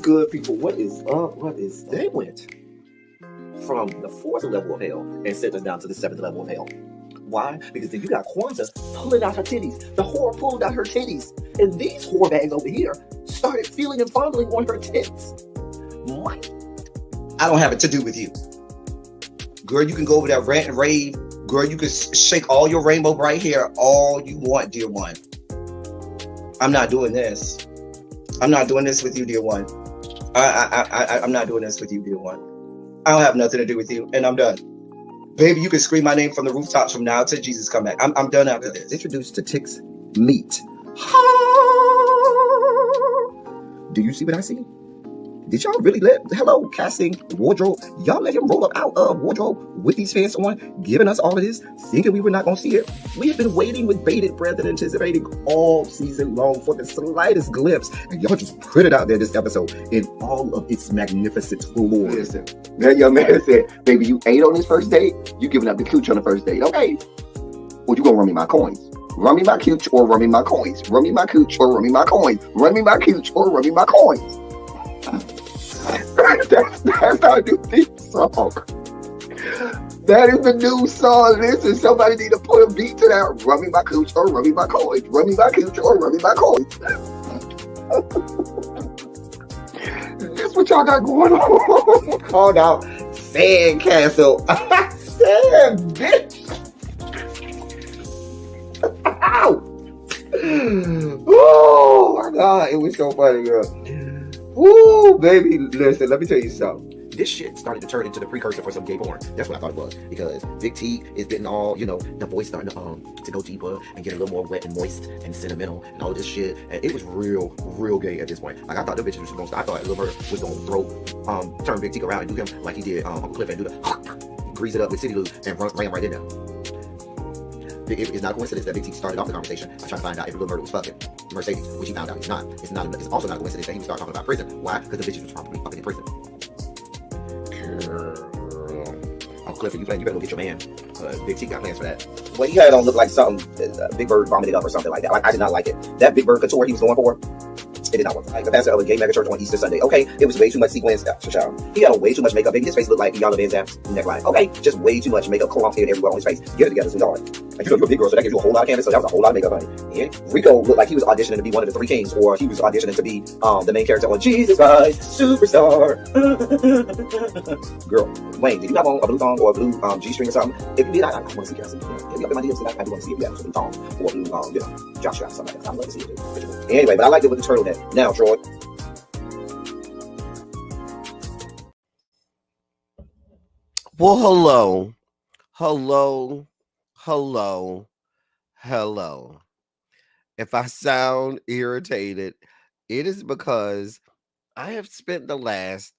Good people, what is up? What is they went from the fourth level of hell and sent us down to the seventh level of hell. Why? Because then you got Kwanzaa pulling out her titties. The whore pulled out her titties. And these whore bags over here started feeling and fondling on her tits. Mike. I don't have it to do with you. Girl, you can go over there, rant and rave. Girl, you can shake all your rainbow bright hair all you want, dear one. I'm not doing this. I'm not doing this with you, dear one. I'm not doing this with you, dear one. I don't have nothing to do with you, and I'm done. Baby, you can scream my name from the rooftops from now till Jesus come back. I'm done after this. Introduced to Tick's Meat. Do you see what I see? Did y'all really hello, casting, wardrobe, y'all let him roll up out of wardrobe with these fans on, giving us all of this, thinking we were not going to see it? We have been waiting with bated breath and anticipating all season long for the slightest glimpse, and y'all just put it out there this episode in all of its magnificent glory. Listen, that young man said, baby, you ate on this first date, you giving up the cooch on the first date, okay? Well, you gonna run me my coins. Run me my cooch or run me my coins. Run me my cooch or run me my coins. Run me my cooch or run me my coins. That's our new theme song. That is the new song. Listen, somebody need to put a beat to that. Run me my cooch or run me my coins. Run me my cooch or run me my coins. That's what y'all got going on. Called out Sandcastle. Sand, bitch. Ow. Oh my God, it was so funny, girl. Woo, baby, listen, let me tell you something. This shit started to turn into the precursor for some gay porn. That's what I thought it was. Because Big T is getting all, the voice starting to go deeper and get a little more wet and moist and sentimental and all this shit. And it was real gay at this point. Like, I thought the bitches was going to start. I thought Lil Bird was going to turn Big T around and do him like he did Uncle Cliff and do the grease it up with City Lou and ran right in there. It's not a coincidence that Big T started off the conversation by trying to find out if Lil Bird was fucking Mercedes, which he found out he's not. It's also not a coincidence that he started talking about prison. Why? Because the bitches was probably fucking in prison. Girl. Uncle Cliff, you better go get your man. Big T got plans for that. Well, he had it on look like something Big Bird vomited up or something like that. Like, I did not like it. That Big Bird couture he was going for, it did not work. Like the pastor of a gay mega church on Easter Sunday. Okay, it was way too much sequins. He had on way too much makeup. Baby, his face looked like Iyanla Vanzant's neckline. Okay, just way too much makeup, clumped in everywhere on his face. Get it together, sweetheart. Like, you're a big girl, so that gives you a whole lot of canvas. So that was a whole lot of makeup, honey. And Rico looked like he was auditioning to be one of the three kings, or he was auditioning to be the main character on Jesus Christ Superstar. Girl, Wayne, did you have on a blue thong or a blue G-string or something? If you did, I want to see Cassie. Hit me up in my DMs, I do want to see if you have a blue thong or a blue, jock strap or something like that. I'd love to see it too. Anyway, but I liked it with the turtleneck. Now, Troy. Well, hello. If I sound irritated, it is because I have spent the last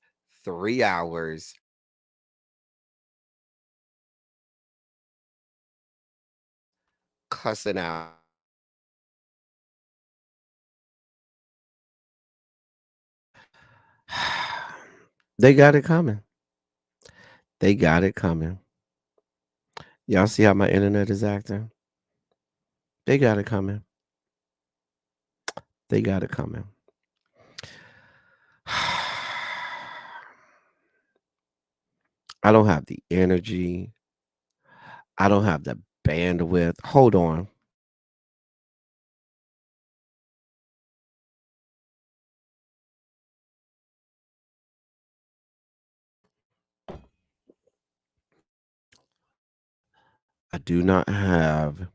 3 hours cussing out. They got it coming. Y'all see how my internet is acting? They got it coming. I don't have the energy. I don't have the bandwidth. Hold on. I do not have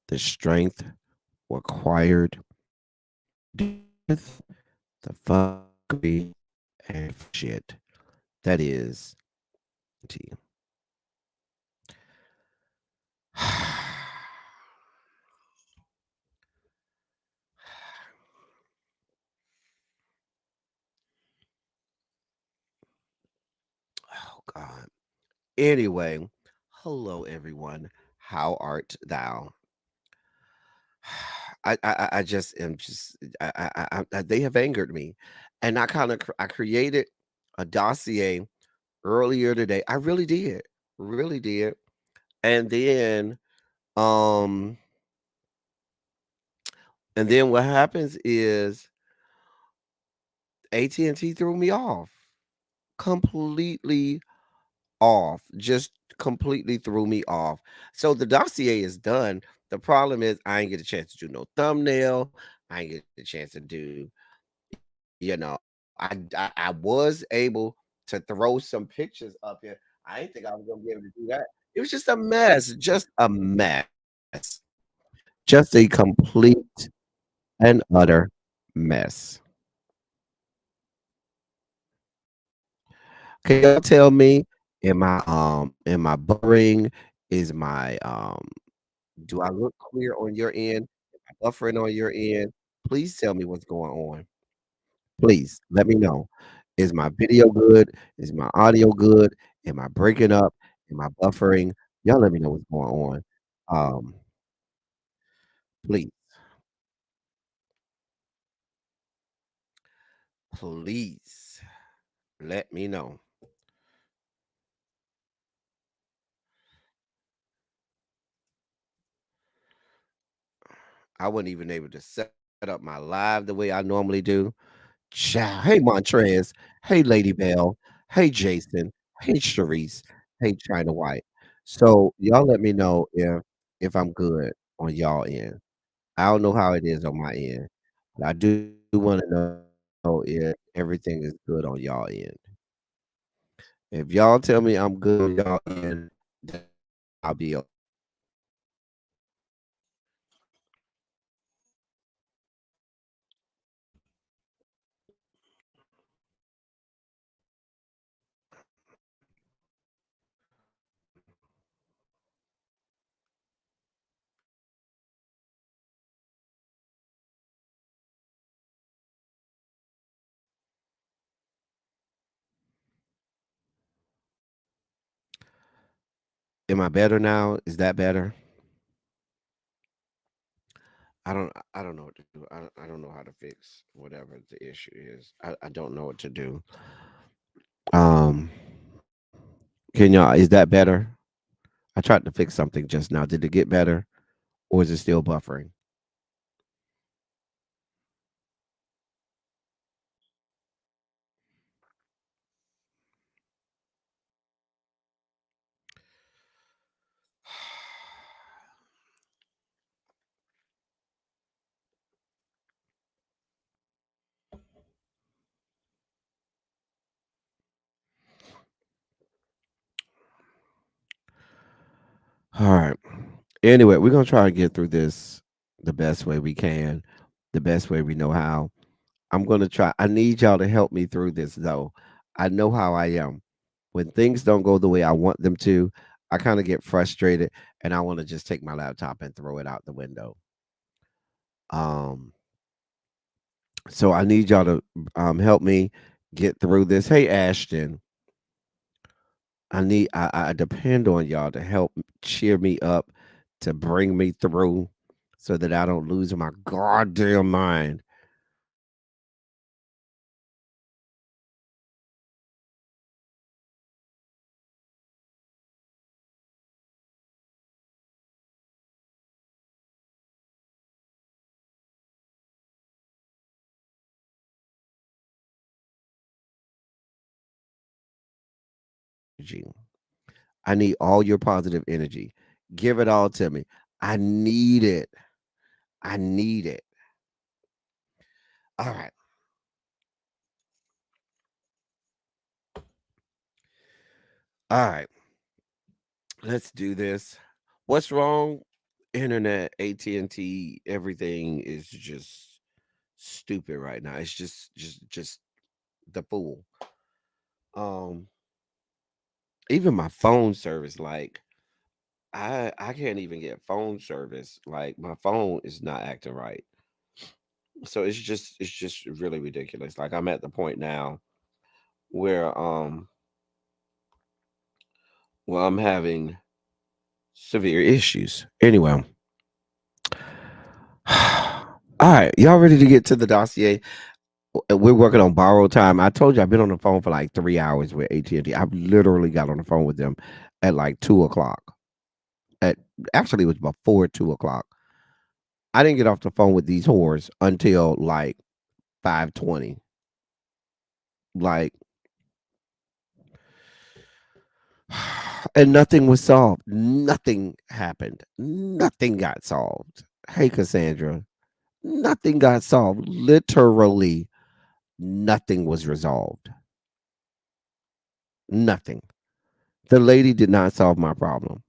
the strength required with the fuckery and shit that is tea. Oh God. Anyway, hello everyone. How art thou? I just am just they have angered me, and I created a dossier earlier today. I really did, and then um and then what happens is AT&T threw me off. Completely off. Just completely threw me off. So the dossier is done. The problem is I ain't get a chance to do no thumbnail. I ain't get a chance to do, I was able to throw some pictures up here. I didn't think I was gonna be able to do that. It was just a mess. Just a mess. Just a complete and utter mess. Can y'all tell me, am I buffering? Is my do I look clear on your end? Am I buffering on your end? Please tell me what's going on. Please let me know. Is my video good? Is my audio good? Am I breaking up? Am I buffering? Y'all let me know what's going on. Um, please, please let me know. I wasn't even able to set up my live the way I normally do. Ciao. Hey, Montrez. Hey, Lady Bell. Hey, Jason. Hey, Sharice. Hey, China White. So y'all let me know if I'm good on y'all end. I don't know how it is on my end, but I do want to know if everything is good on y'all end. If y'all tell me I'm good on y'all end, then I'll be okay. Am I better now? Is that better? I don't know what to do. I don't know how to fix whatever the issue is. I don't know what to do. Um, can y'all is that better? I tried to fix something just now. Did it get better or is it still buffering? All right. Anyway, we're gonna try to get through this the best way we can, the best way we know how. I'm gonna try. I need y'all to help me through this though. I know how I am. When things don't go the way I want them to, I kind of get frustrated and I want to just take my laptop and throw it out the window. Um, so I need y'all to help me get through this. Hey Ashton, I depend on y'all to help cheer me up, to bring me through so that I don't lose my goddamn mind. Energy. I need all your positive energy. Give it all to me. I need it. I need it. All right. All right. Let's do this. What's wrong? Internet, AT&T, everything is just stupid right now. It's just the fool. Um even my phone service, like I can't even get phone service. Like my phone is not acting right. So it's just really ridiculous. Like I'm at the point now where I'm having severe issues. Anyway, all right, y'all ready to get to the dossier? We're working on borrowed time. I told you I've been on the phone for like 3 hours with AT&T. I've literally got on the phone with them at like 2 o'clock. At actually, it was before 2 o'clock. I didn't get off the phone with these whores until like 5:20. Like, and nothing was solved. Nothing happened. Nothing got solved. Hey, Cassandra, nothing got solved. Literally, nothing was resolved. Nothing. The lady did not solve my problem.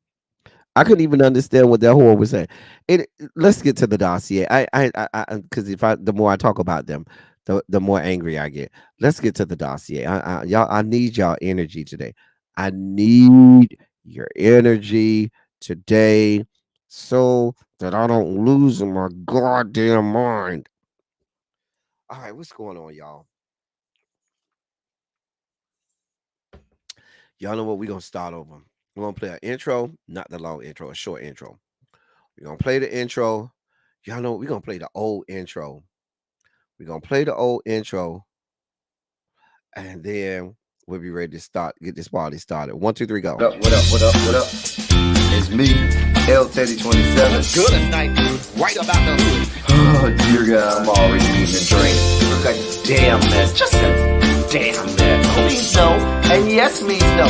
I couldn't even understand what that whore was saying. It. Let's get to the dossier. Because if I, the more I talk about them, the more angry I get. Let's get to the dossier. Y'all, I need y'all energy today. I need your energy today, so that I don't lose my goddamn mind. All right, what's going on, y'all? Y'all know what? We're gonna start over. We're gonna play an intro, not the long intro, a short intro. We're gonna play the intro. Y'all know we're gonna play the old intro. We're gonna play the old intro, and then we'll be ready to start, get this party started. 1, 2, 3, go. What up, what up, what up, what up? It's me, L Teddy 27. Good at night, right about the hood. Oh dear God, I'm already eating a drink. Look a damn mess, just a damn mess. No means no, and yes means no.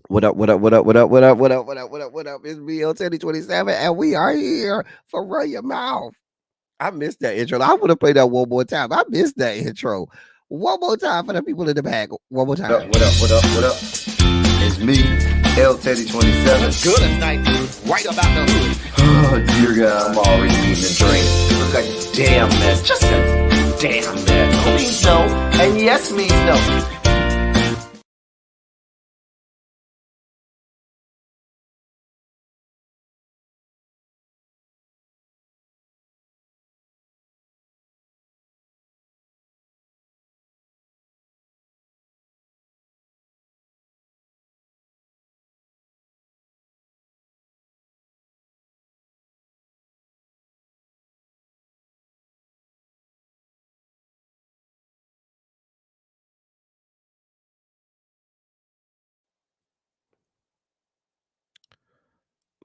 What up, what up, what up, what up, what up, what up, what up, what up, what up? It's me, Teddy 27, and we are here for Run Your Mouth. I missed that intro. I would have played that one more time. I missed that intro. One more time for the people in the back. One more time. What up, what up, what up, what up? It's me, L Teddy 27. Good at night, right about the hood. Oh dear God, I'm already eating a drink. Look a damn mess, just a damn mess. No means no, and yes means no.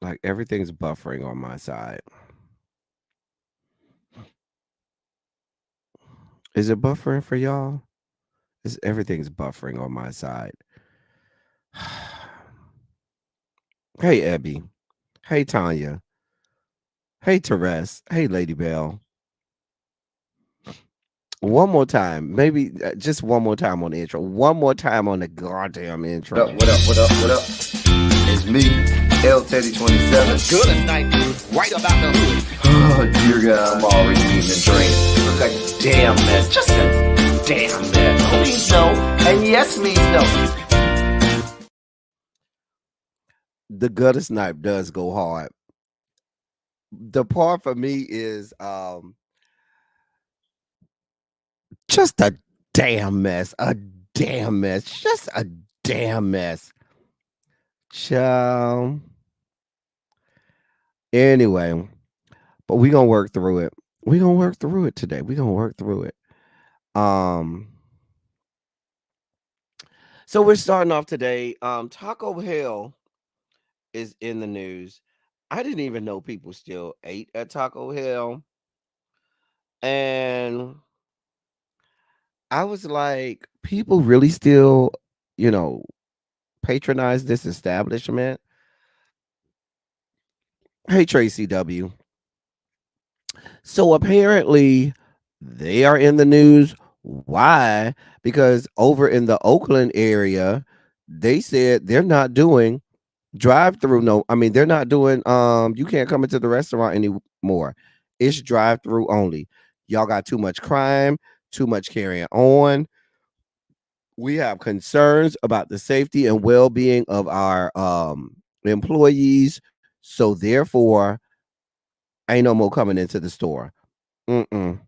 Like everything's buffering on my side. Is it buffering for y'all? Everything's buffering on my side. Hey, Ebby. Hey, Tanya. Hey, Therese. Hey, Lady Bell. One more time. Maybe just one more time on the intro. One more time on the goddamn intro. What up, what up, what up, what up? It's me, L Teddy 27. Good at night, right about the hood. Oh dear God, I'm already eating a drink. Look a damn mess, just a damn mess. No means no, and yes means no. The gutter snipe does go hard. The part for me is just a damn mess. A damn mess. Just a damn mess. Child. Anyway, but we're gonna work through it. We're gonna work through it today. We're gonna work through it. So we're starting off today. Taco Hell is in the news. I didn't even know people still ate at Taco Hell. And I was like, people really still, patronize this establishment. Hey, Tracy W. So apparently they are in the news. Why? Because over in the Oakland area, they said they're not doing drive-through. No, I mean, they're not doing, you can't come into the restaurant anymore. It's drive-through only. Y'all got too much crime, too much carrying on. We have concerns about the safety and well-being of our employees. So therefore, ain't no more coming into the store. Mm-mm.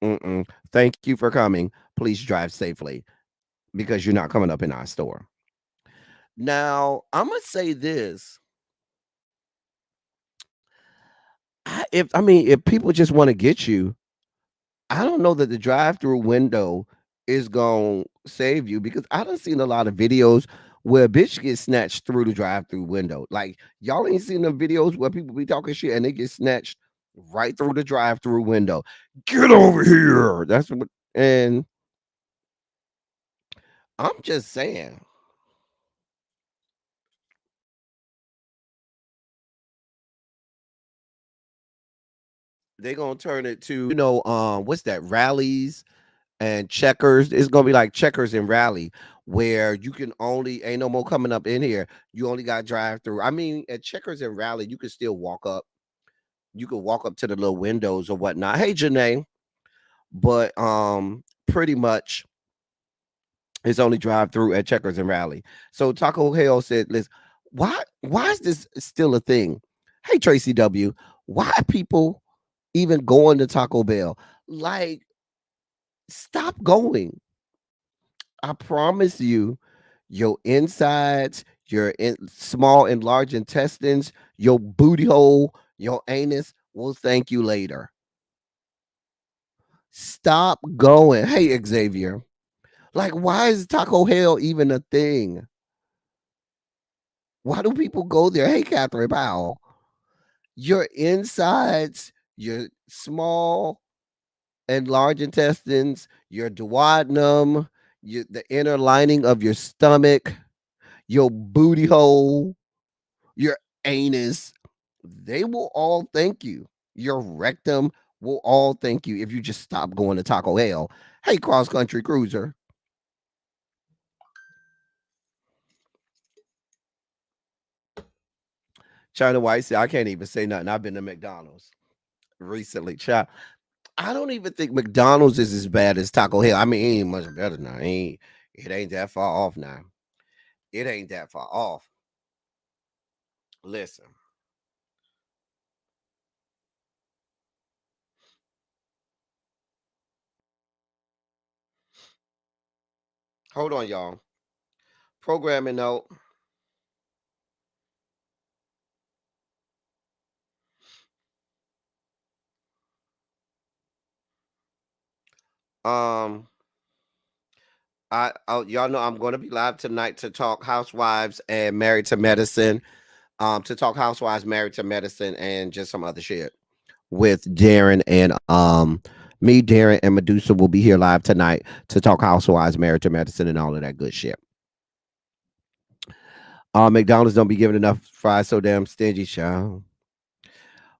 Mm-mm. Thank you for coming. Please drive safely because you're not coming up in our store. Now, I'm gonna say this. If people just want to get you, I don't know that the drive-through window is gonna save you because I done seen a lot of videos where a bitch gets snatched through the drive-through window. Like y'all ain't seen the videos where people be talking shit and they get snatched right through the drive-through window. Get over here. That's what. And I'm just saying, they're gonna turn it to what's that, rallies and checkers. It's gonna be like checkers and rally, where you can only ain't no more coming up in here. You only got drive through. I mean, at checkers and rally, you can still walk up. You can walk up to the little windows or whatnot. Hey, Janae, but pretty much it's only drive through at checkers and rally. So Taco Hell said, "Listen, why is this still a thing?" Hey, Tracy W, why people even going to Taco Bell? Like, stop going. I promise you, your insides, small and large intestines, your booty hole, your anus will thank you later. Stop going. Hey, Xavier. Like, why is Taco Hell even a thing? Why do people go there? Hey, Catherine Powell. Your insides, your small and large intestines, your duodenum, the inner lining of your stomach, your booty hole, your anus, they will all thank you. Your rectum will all thank you if you just stop going to Taco Hell. Hey, cross country cruiser. China White said, I can't even say nothing. I've been to McDonald's recently. Child, I don't even think McDonald's is as bad as Taco Hell. I mean, it ain't much better now. It ain't that far off now. It ain't that far off. Listen, hold on, y'all. Programming note. Um, y'all know I'm going to be live tonight to talk Housewives and Married to Medicine. To talk Housewives, Married to Medicine, and just some other shit with Darren and me, Darren, and Medusa will be here live tonight to talk Housewives, Married to Medicine, and all of that good shit. McDonald's don't be giving enough fries, so damn stingy, child.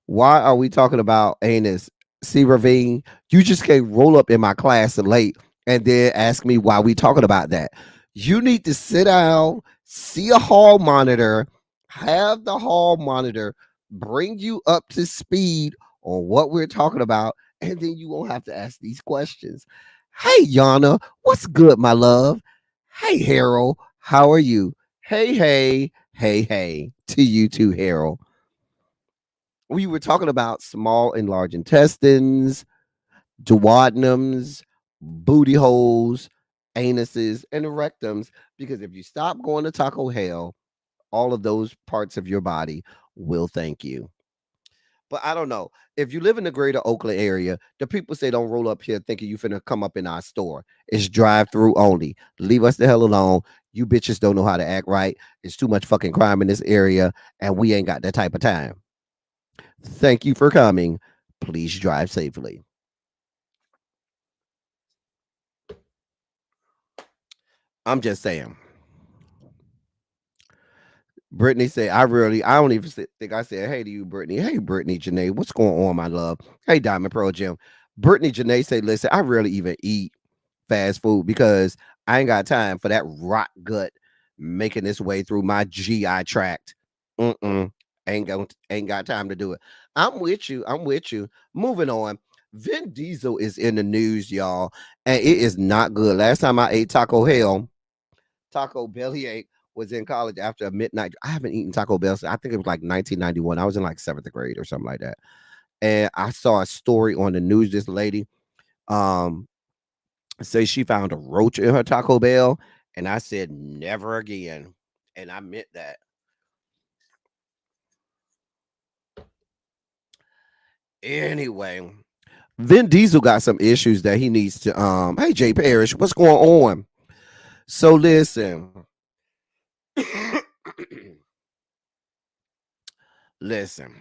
Why are we talking about anus? See, Ravine, you just can't roll up in my class late and then ask me why we talking about that. You need to sit down, see a hall monitor, have the hall monitor bring you up to speed on what we're talking about, and then you won't have to ask these questions. Hey, Yana, what's good, my love? Hey, Harold, how are you? Hey, hey, hey, hey, to you too, Harold. We were talking about small and large intestines, duodenums, booty holes, anuses, and rectums. Because if you stop going to Taco Hell, all of those parts of your body will thank you. But I don't know. If you live in the greater Oakland area, the people say don't roll up here thinking you finna come up in our store. It's drive through only. Leave us the hell alone. You bitches don't know how to act right. It's too much fucking crime in this area, and we ain't got that type of time. Thank you for coming. Please drive safely. I'm just saying. Brittany said, I don't even think I said, hey to you, Brittany. Hey, Brittany Janae, what's going on, my love? Hey, Diamond Pearl Jim. Brittany Janae said, listen, I rarely even eat fast food because I ain't got time for that rot gut making its way through my GI tract. Mm-mm. Ain't got time to do it. I'm with you. I'm with you. Moving on. Vin Diesel is in the news, y'all, and it is not good. Last time I ate Taco Hell, Taco Bellyache was in college after a midnight. I haven't eaten Taco Bell since I think it was like 1991. I was in like seventh grade or something like that. And I saw a story on the news. This lady um say she found a roach in her Taco Bell, and I said never again. And I meant that. Anyway, Vin Diesel got some issues that he needs to hey Jay Parrish, what's going on? So listen. Listen.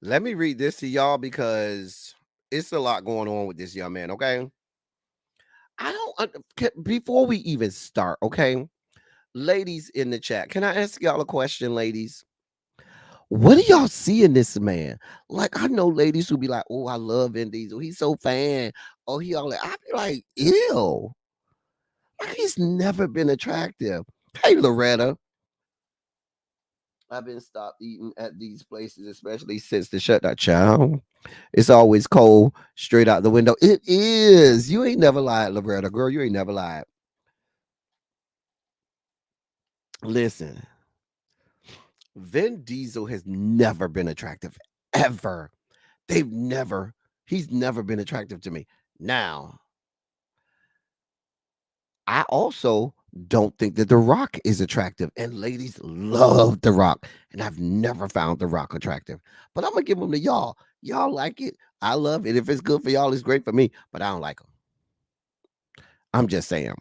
Let me read this to y'all because it's a lot going on with this young man. Okay, I don't. Before we even start, okay, ladies in the chat, can I ask y'all a question, ladies? What do y'all see in this man? Like, I know ladies who be like, "Oh, I love Vin Diesel. He's so fan." Oh, he all that. I be like, "Ew." Like, he's never been attractive. Hey, Loretta, I've been stopped eating at these places, especially since the shutdown. Child, it's always cold straight out the window. It is. You ain't never lied, Loretta. Girl, you ain't never lied. Listen, Vin Diesel has never been attractive, ever. They've never, he's never been attractive to me. Now, I also don't think that The Rock is attractive, and ladies love The Rock, and I've never found The Rock attractive. But I'm gonna give him to y'all. Y'all like it. I love it. If it's good for y'all, it's great for me. But I don't like him. I'm just saying.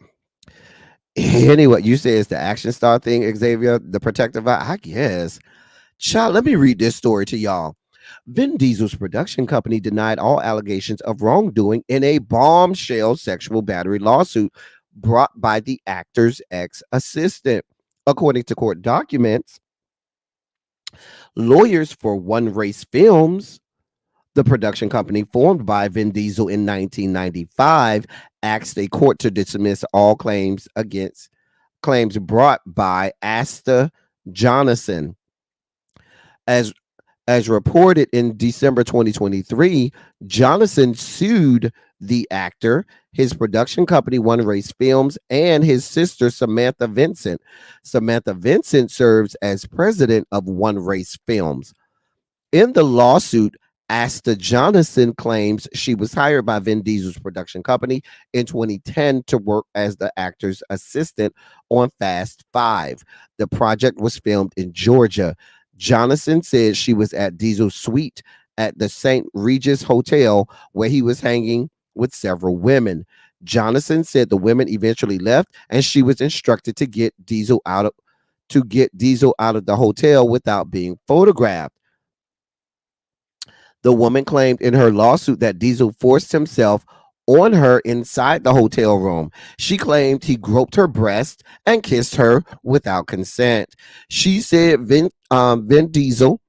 Anyway, you say it's the action star thing, Xavier, the protective eye. I guess. Child, let me read this story to y'all. Vin Diesel's production company denied all allegations of wrongdoing in a bombshell sexual battery lawsuit brought by the actor's ex assistant. According to court documents, lawyers for One Race Films, the production company formed by Vin Diesel in 1995, asked a court to dismiss all claims brought by Asta Jonasson. As As reported in December 2023, Jonathan sued the actor, his production company, One Race Films, and his sister, Samantha Vincent. Samantha Vincent serves as president of One Race Films. In the lawsuit, Asta Jonathan claims she was hired by Vin Diesel's production company in 2010 to work as the actor's assistant on Fast Five. The project was filmed in Georgia. Jonathan said she was at Diesel's suite at the St. Regis Hotel where he was hanging with several women. Jonathan said the women eventually left and she was instructed to get Diesel out of the hotel without being photographed. The woman claimed in her lawsuit that Diesel forced himself on her inside the hotel room. She claimed he groped her breast and kissed her without consent. She said Vin Diesel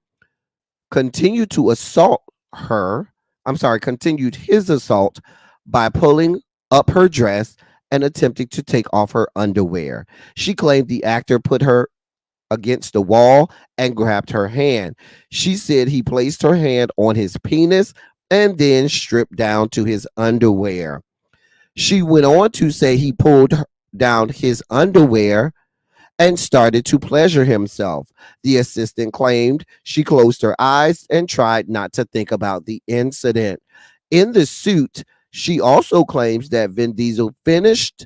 continued to assault her. Continued his assault by pulling up her dress and attempting to take off her underwear. She claimed the actor put her against the wall and grabbed her hand. She said he placed her hand on his penis and then stripped down to his underwear. She went on to say he pulled down his underwear and started to pleasure himself. The assistant claimed she closed her eyes and tried not to think about the incident. In the suit, she also claims that Vin Diesel finished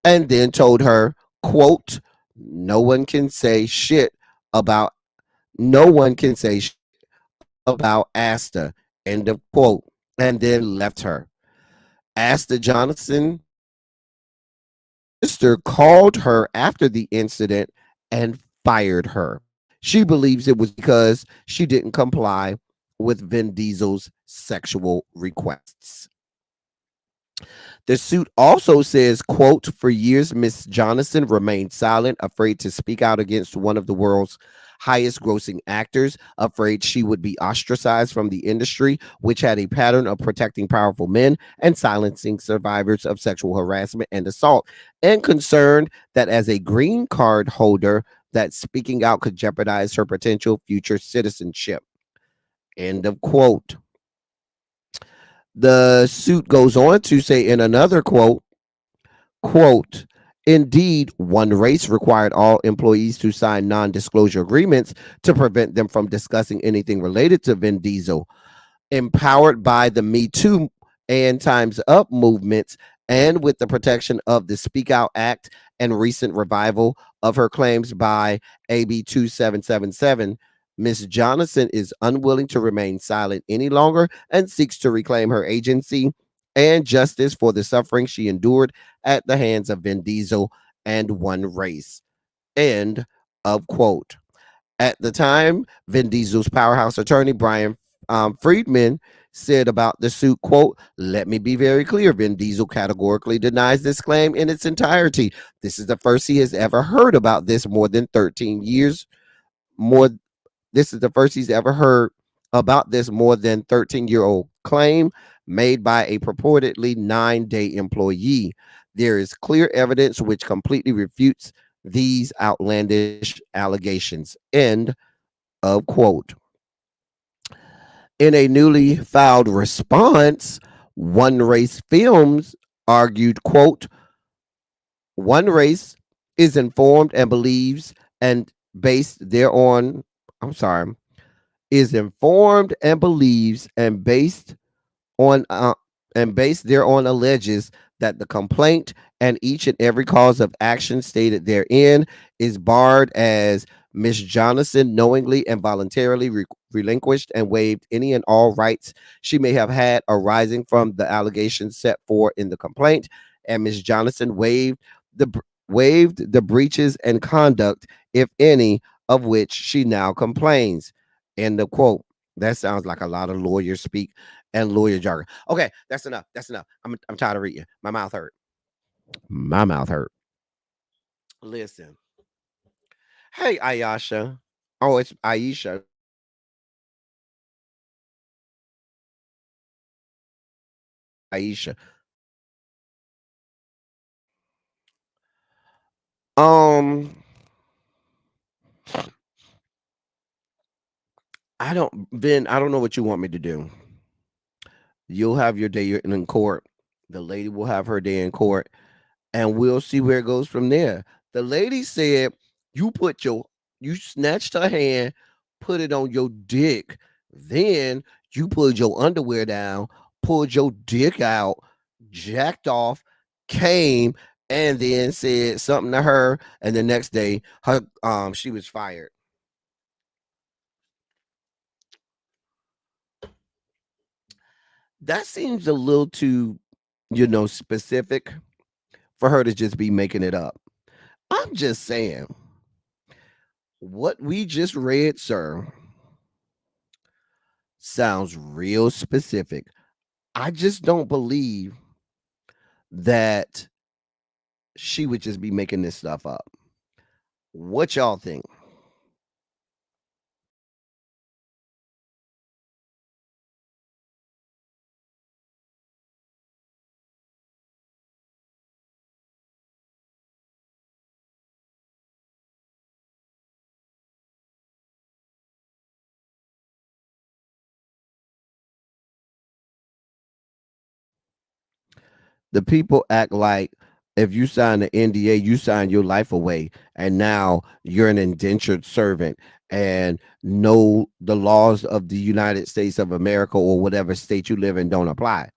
and then told her, quote, no one can say shit about no one can say shit about Asta, end of quote, and then left her. Asta Johnson sister called her after the incident and fired her. She believes it was because she didn't comply with Vin Diesel's sexual requests. The suit also says, quote, for years, Miss Jonathan remained silent, afraid to speak out against one of the world's highest grossing actors, afraid she would be ostracized from the industry, which had a pattern of protecting powerful men and silencing survivors of sexual harassment and assault, and concerned that as a green card holder, that speaking out could jeopardize her potential future citizenship. End of quote. The suit goes on to say in another quote, indeed, One Race required all employees to sign non-disclosure agreements to prevent them from discussing anything related to Vin Diesel. Empowered by the Me Too and Time's Up movements and with the protection of the Speak Out Act and recent revival of her claims by AB 2777, Ms. Jonathan is unwilling to remain silent any longer and seeks to reclaim her agency and justice for the suffering she endured at the hands of Vin Diesel and One Race. End of quote. At the time, Vin Diesel's powerhouse attorney, Brian Friedman said about the suit, quote, "Let me be very clear. Vin Diesel categorically denies this claim in its entirety. This is the first he has ever heard about this more than 13 years. More This is the first he's ever heard about this more than 13-year-old claim made by a purportedly 9-day employee. There is clear evidence which completely refutes these outlandish allegations." End of quote. In a newly filed response, One Race Films argued, quote, "One Race is informed and believes and based thereon, I'm sorry, is informed and believes on and based thereon alleges that the complaint and each and every cause of action stated therein is barred as Miss Jonathan knowingly and voluntarily relinquished and waived any and all rights she may have had arising from the allegations set forth in the complaint, and Miss Jonathan waived the breaches and conduct, if any, of which she now complains." End of quote. That sounds like a lot of lawyer speak and lawyer jargon. Okay, that's enough. That's enough. I'm tired of reading. My mouth hurt. My mouth hurt. Listen. Hey, Ayasha. Oh, it's Aisha. Aisha. Um, I don't know what you want me to do. You'll have your day in court. The lady will have her day in court, and we'll see where it goes from there. The lady said you snatched her hand, put it on your dick, then you pulled your underwear down, pulled your dick out, jacked off, came, and then said something to her, and the next day her she was fired. That seems a little too, specific for her to just be making it up. I'm just saying, what we just read, sir, sounds real specific. I just don't believe that she would just be making this stuff up. What y'all think? The people act like if you sign an NDA, you sign your life away, and now you're an indentured servant, and no, the laws of the United States of America or whatever state you live in don't apply.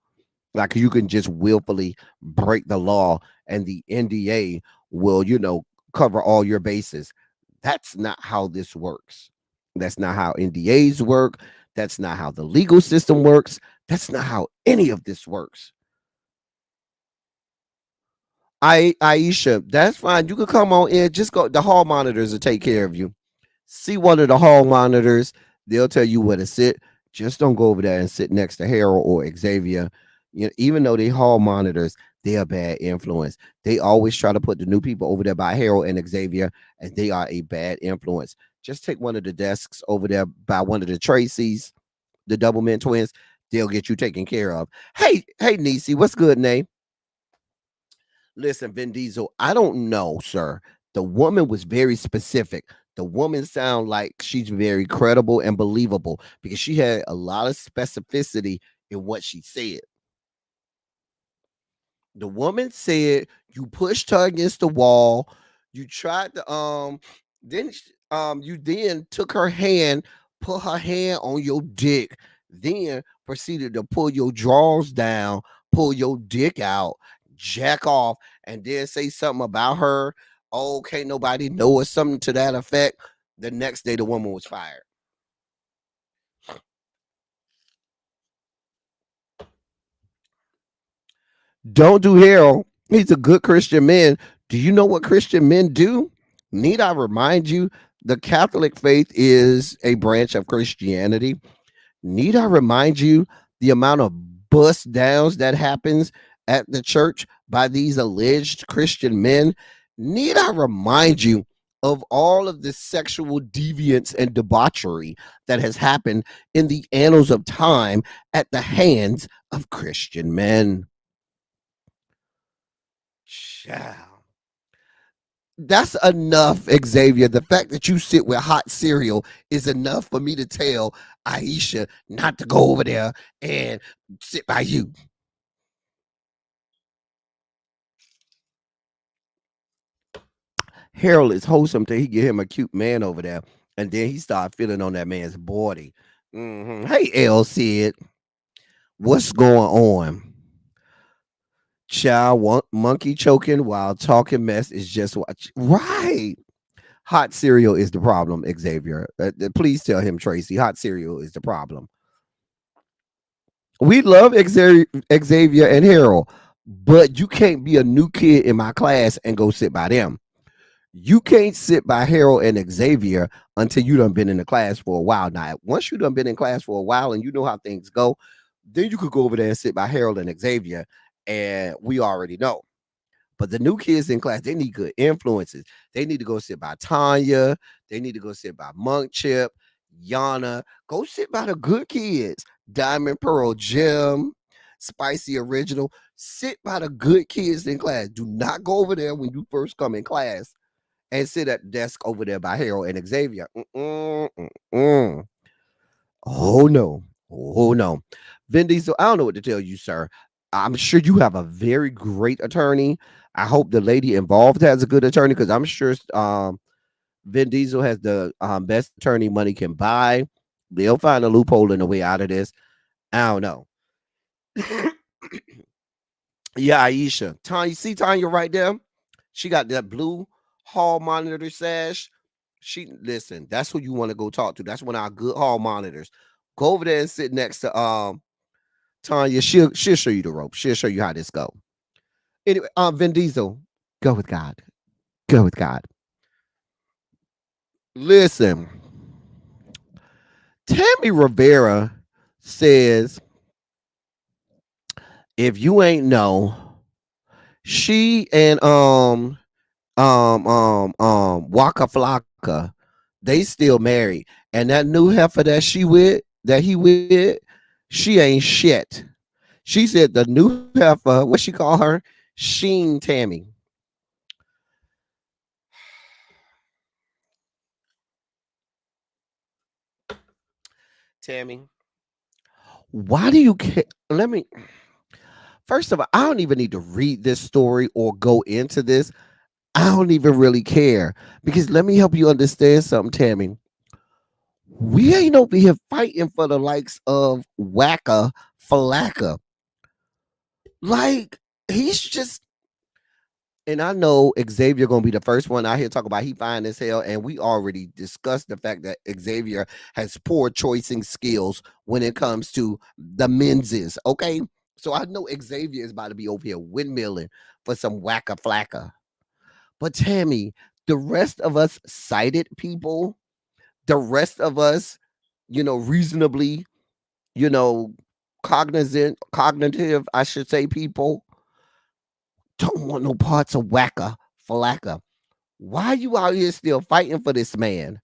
Like you can just willfully break the law, and the NDA will, cover all your bases. That's not how this works. That's not how NDAs work. That's not how the legal system works. That's not how any of this works. Aisha, that's fine. You can come on in. Just go. The hall monitors will take care of you. See one of the hall monitors. They'll tell you where to sit. Just don't go over there and sit next to Harold or Xavier. Even though they hall monitors, they're a bad influence. They always try to put the new people over there by Harold and Xavier, and they are a bad influence. Just take one of the desks over there by one of the Tracys, the Doublemint twins. They'll get you taken care of. Hey, Nisi, what's good, name? Listen, Vin Diesel, I don't know, sir. The woman was very specific. The woman sound like she's very credible and believable because she had a lot of specificity in what she said. The woman said you pushed her against the wall. You tried to you then took her hand, put her hand on your dick, then proceeded to pull your drawers down, pull your dick out, jack off, and then say something about her. Oh, can't nobody know, or something to that effect. The next day the woman was fired. Don't do Harold. He's a good Christian man. Do you know what Christian men do? Need I remind you, the Catholic faith is a branch of Christianity. Need I remind you the amount of bust downs that happens at the church by these alleged Christian men? Need I remind you of all of the sexual deviance and debauchery that has happened in the annals of time at the hands of Christian men? Child. That's enough, Xavier. The fact that you sit with hot cereal is enough for me to tell Aisha not to go over there and sit by you. Harold is wholesome till he get him a cute man over there, and then he start feeling on that man's body. Hey, L Sid, what's going on? Child, monkey choking while talking mess is just watch. Right. Hot cereal is the problem, Xavier. Please tell him, Tracy. Hot cereal is the problem. We love Xavier and Harold, but you can't be a new kid in my class and go sit by them. You can't sit by Harold and Xavier until you done been in the class for a while. Now, once you done been in class for a while and you know how things go, then you could go over there and sit by Harold and Xavier, and we already know. But the new kids in class, they need good influences. They need to go sit by Tanya. They need to go sit by Monk Chip, Yana. Go sit by the good kids. Diamond Pearl Jim, Spicy Original. Sit by the good kids in class. Do not go over there when you first come in class and sit at the desk over there by Harold and Xavier. Oh no. Oh no. Vin Diesel, I don't know what to tell you, sir. I'm sure you have a very great attorney. I hope the lady involved has a good attorney, because I'm sure Vin Diesel has the best attorney money can buy. They'll find a loophole in the way out of this. I don't know. Yeah, Aisha. Tanya, see Tanya right there? She got that blue hall monitor sash. She listen, that's who you want to go talk to. That's one of our good hall monitors. Go over there and sit next to Tanya. She'll show you the rope. She'll show you how this go. Anyway, Vin Diesel, go with God. Go with God. Listen, Tammy Rivera says, if you ain't know, she and Waka Flocka, they still married. And that new heifer that he with, she ain't shit. She said the new heifer, what she call her? Sheen Tammy. Tammy, why do you care? Let me, first of all, I don't even need to read this story or go into this. I don't even really care, because let me help you understand something, Tammy. We ain't over here fighting for the likes of Waka Falaka. Like, he's just, and I know Xavier gonna be the first one out here talk about he fine as hell, and we already discussed the fact that Xavier has poor choicing skills when it comes to the menses. Okay, so I know Xavier is about to be over here windmilling for some Waka Flacka. But Tammy, the rest of us sighted people, the rest of us, reasonably, you know, cognitive, I should say, people don't want no parts of Waka Falaka. Why are you out here still fighting for this man?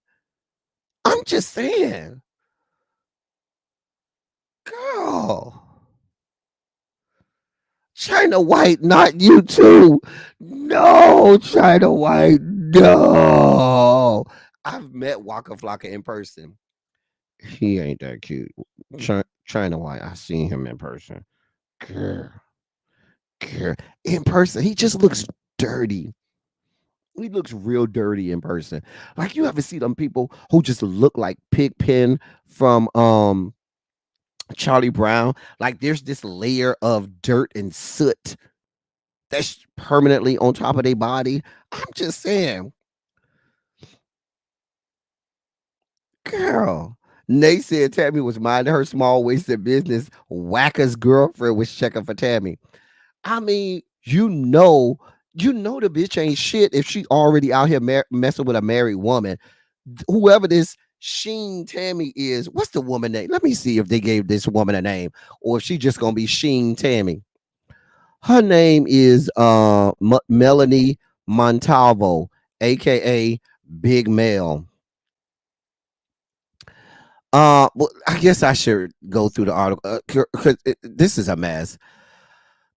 I'm just saying, girl. China White, not you too. No, China White, no. I've met Waka Flocka in person. He ain't that cute. China White, I seen him in person. Girl, girl. In person, he just looks dirty. He looks real dirty in person. Like, you ever see them people who just look like Pigpen from Charlie Brown? Like, there's this layer of dirt and soot that's permanently on top of their body. I'm just saying, girl. Nay said Tammy was minding her small waisted business. Wacker's girlfriend was checking for Tammy. I mean, the bitch ain't shit if she already out here messing with a married woman. Whoever this Sheen Tammy is, what's the woman name? Let me see if they gave this woman a name or if she just gonna be Sheen Tammy. Her name is Melanie Montalvo, aka Big Mel. Well, I guess I should go through the article because this is a mess.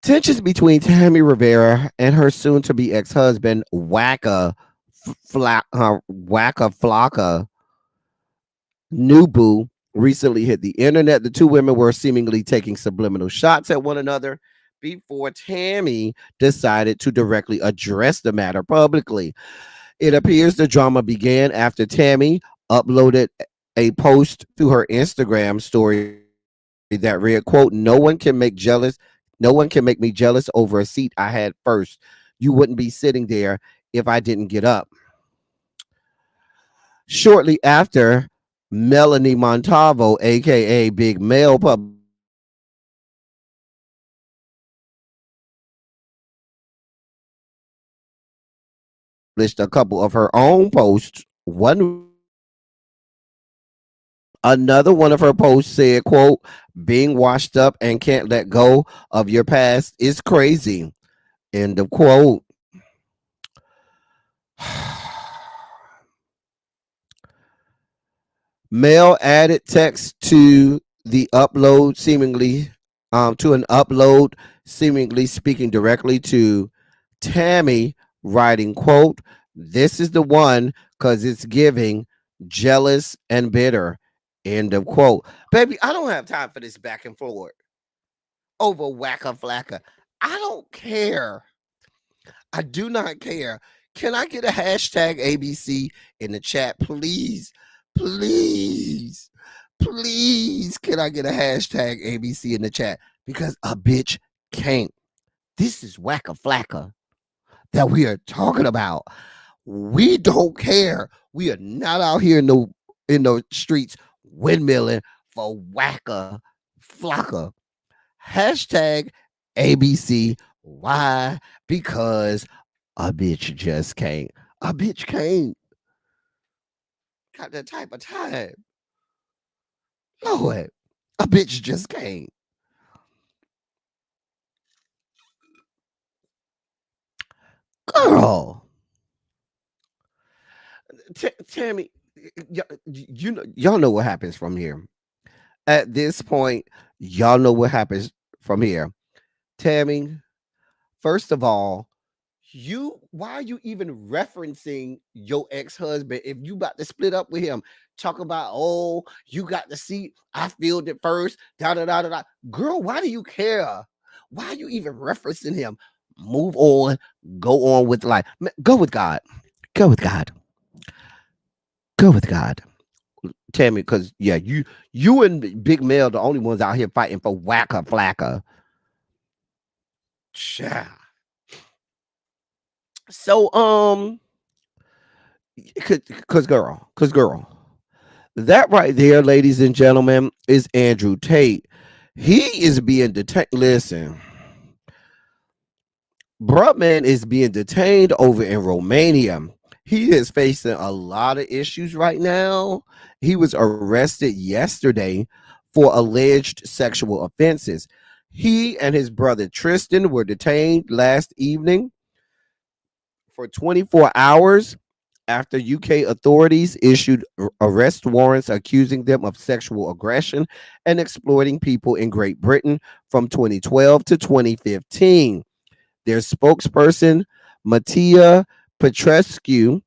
Tensions between Tammy Rivera and her soon-to-be ex-husband Waka Flocka Nubu recently hit the internet. The two women were seemingly taking subliminal shots at one another before Tammy decided to directly address the matter publicly. It appears the drama began after Tammy uploaded a post to her Instagram story that read, quote, no one can make me jealous over a seat I had first. You wouldn't be sitting there if I didn't get up. Shortly after, Melanie Montalvo, aka Big Mel, published a couple of her own posts. One Another one of her posts said, quote, being washed up and can't let go of your past is crazy. End of quote. Mel added text to the upload, seemingly to an upload, seemingly speaking directly to Tammy, writing, quote, this is the one because it's giving jealous and bitter. End of quote. Baby, I don't have time for this back and forth over wacka flacka. I don't care. I do not care. Can I get a hashtag ABC in the chat, please? Please, please. Can I get a hashtag ABC in the chat? Because a bitch can't. This is wacka flacka that we are talking about. We don't care. We are not out here in the streets windmilling for wacka flocka. Hashtag ABC. Why? Because a bitch just can't. A bitch can't. Got that type of time. Lord, a bitch just can't. Girl, Tammy, y'all know what happens from here. At this point, y'all know what happens from here. Tammy, first of all, why are you even referencing your ex-husband if you about to split up with him? Talk about, oh, you got the seat, I filled it first, da da da da da. Girl, why do you care? Why are you even referencing him? Move on, go on with life. Go with God. Go with God. Go with God. Tammy, because yeah, you and Big Mel the only ones out here fighting for whacker flacker. Cha. So cause girl, that right there, ladies and gentlemen, is Andrew Tate. He is being detained. Listen, Brutman is being detained over in Romania. He is facing a lot of issues right now. He was arrested yesterday for alleged sexual offenses. He and his brother Tristan were detained last evening for 24 hours after UK authorities issued arrest warrants accusing them of sexual aggression and exploiting people in Great Britain from 2012 to 2015. Their spokesperson, Mattia Petrescu,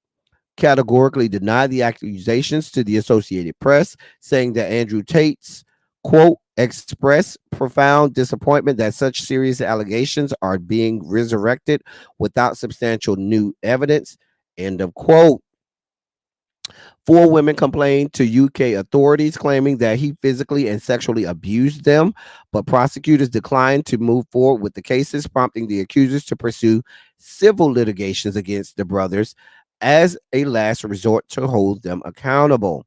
categorically denied the accusations to the Associated Press, saying that Andrew Tate's, quote, expressed profound disappointment that such serious allegations are being resurrected without substantial new evidence, end of quote. 4 women complained to UK authorities claiming that he physically and sexually abused them, but prosecutors declined to move forward with the cases, prompting the accusers to pursue civil litigations against the brothers as a last resort to hold them accountable.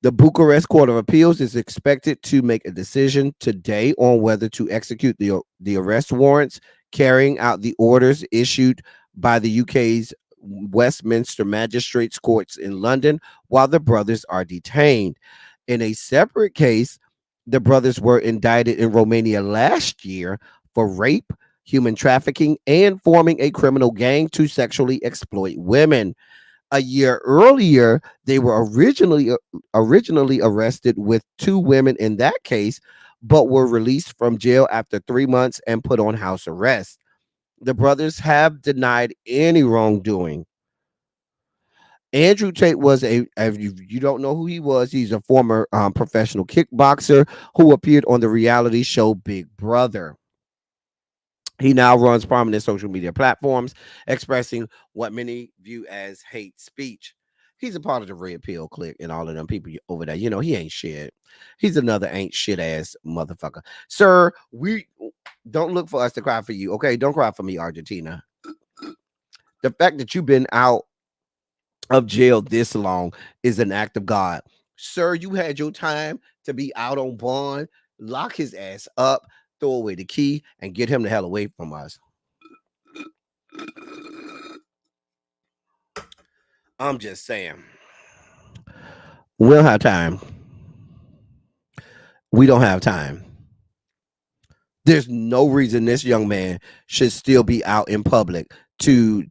The Bucharest Court of Appeals is expected to make a decision today on whether to execute the arrest warrants, carrying out the orders issued by the UK's Westminster Magistrates Courts in London while the brothers are detained. In a separate case, the brothers were indicted in Romania last year for rape, human trafficking, and forming a criminal gang to sexually exploit women. A year earlier, they were originally arrested with two women in that case, but were released from jail after 3 months and put on house arrest. The brothers have denied any wrongdoing. Andrew Tate was if you don't know who he was, he's a former professional kickboxer who appeared on the reality show Big Brother. He now runs prominent social media platforms expressing what many view as hate speech. He's a part of the Red Pill clique and all of them people over there. You know, he ain't shit. He's another ain't shit ass motherfucker. Sir, we don't look for us to cry for you. Okay, don't cry for me, Argentina. The fact that you've been out of jail this long is an act of God. Sir, you had your time to be out on bond. Lock his ass up, throw away the key, and get him the hell away from us. I'm just saying. We don't have time. We don't have time. There's no reason this young man should still be out in public to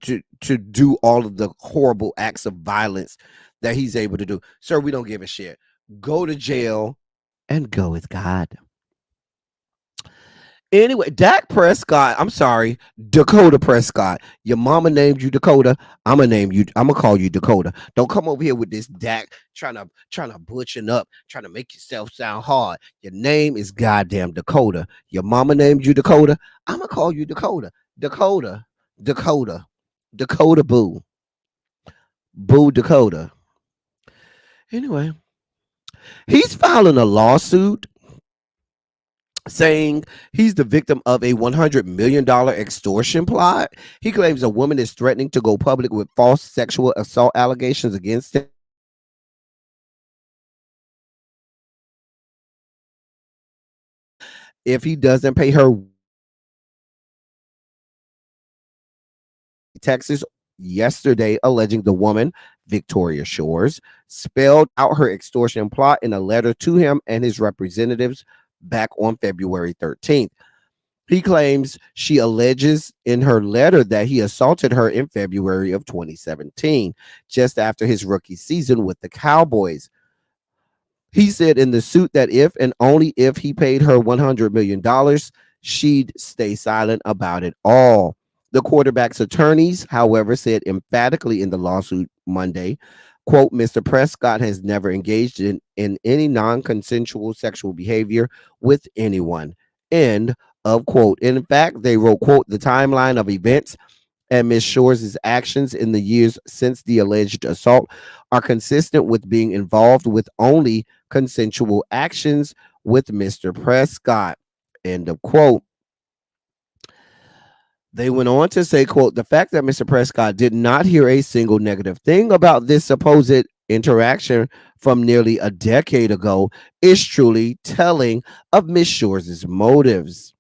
do all of the horrible acts of violence that he's able to do. Sir, we don't give a shit. Go to jail and go with God. Anyway, Dak Prescott, I'm sorry, Dakota Prescott. Your mama named you Dakota. I'm gonna call you Dakota. Don't come over here with this Dak trying to butching up, trying to make yourself sound hard. Your name is goddamn Dakota. Your mama named you Dakota. I'm gonna call you Dakota. Dakota. Dakota. Dakota Boo. Boo Dakota. Anyway, he's filing a lawsuit saying he's the victim of a $100 million extortion plot. He claims a woman is threatening to go public with false sexual assault allegations against him if he doesn't pay her. Texas yesterday, alleging the woman, Victoria Shores, spelled out her extortion plot in a letter to him and his representatives back on February 13th. He claims she alleges in her letter that he assaulted her in February of 2017, just after his rookie season with the Cowboys. He said in the suit that if and only if he paid her $100 million, she'd stay silent about it all. The quarterback's attorneys, however, said emphatically in the lawsuit Monday, quote, Mr. Prescott has never engaged in any non-consensual sexual behavior with anyone, end of quote. In fact, they wrote, quote, the timeline of events and Ms. Shores' actions in the years since the alleged assault are consistent with being involved with only consensual actions with Mr. Prescott, end of quote. They went on to say, quote, the fact that Mr. Prescott did not hear a single negative thing about this supposed interaction from nearly a decade ago is truly telling of Ms. Shores' motives.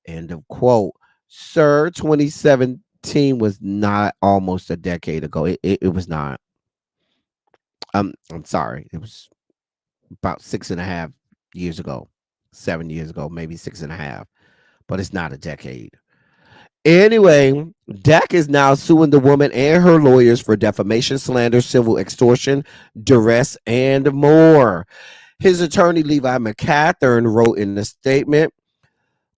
End of quote. Sir, 2017 was not almost a decade ago. It was not. I'm sorry. It was about 6.5 years ago, 7 years ago, maybe 6.5. But it's not a decade. Anyway, Dak is now suing the woman and her lawyers for defamation, slander, civil extortion, duress, and more. His attorney, Levi McCathern, wrote in a statement,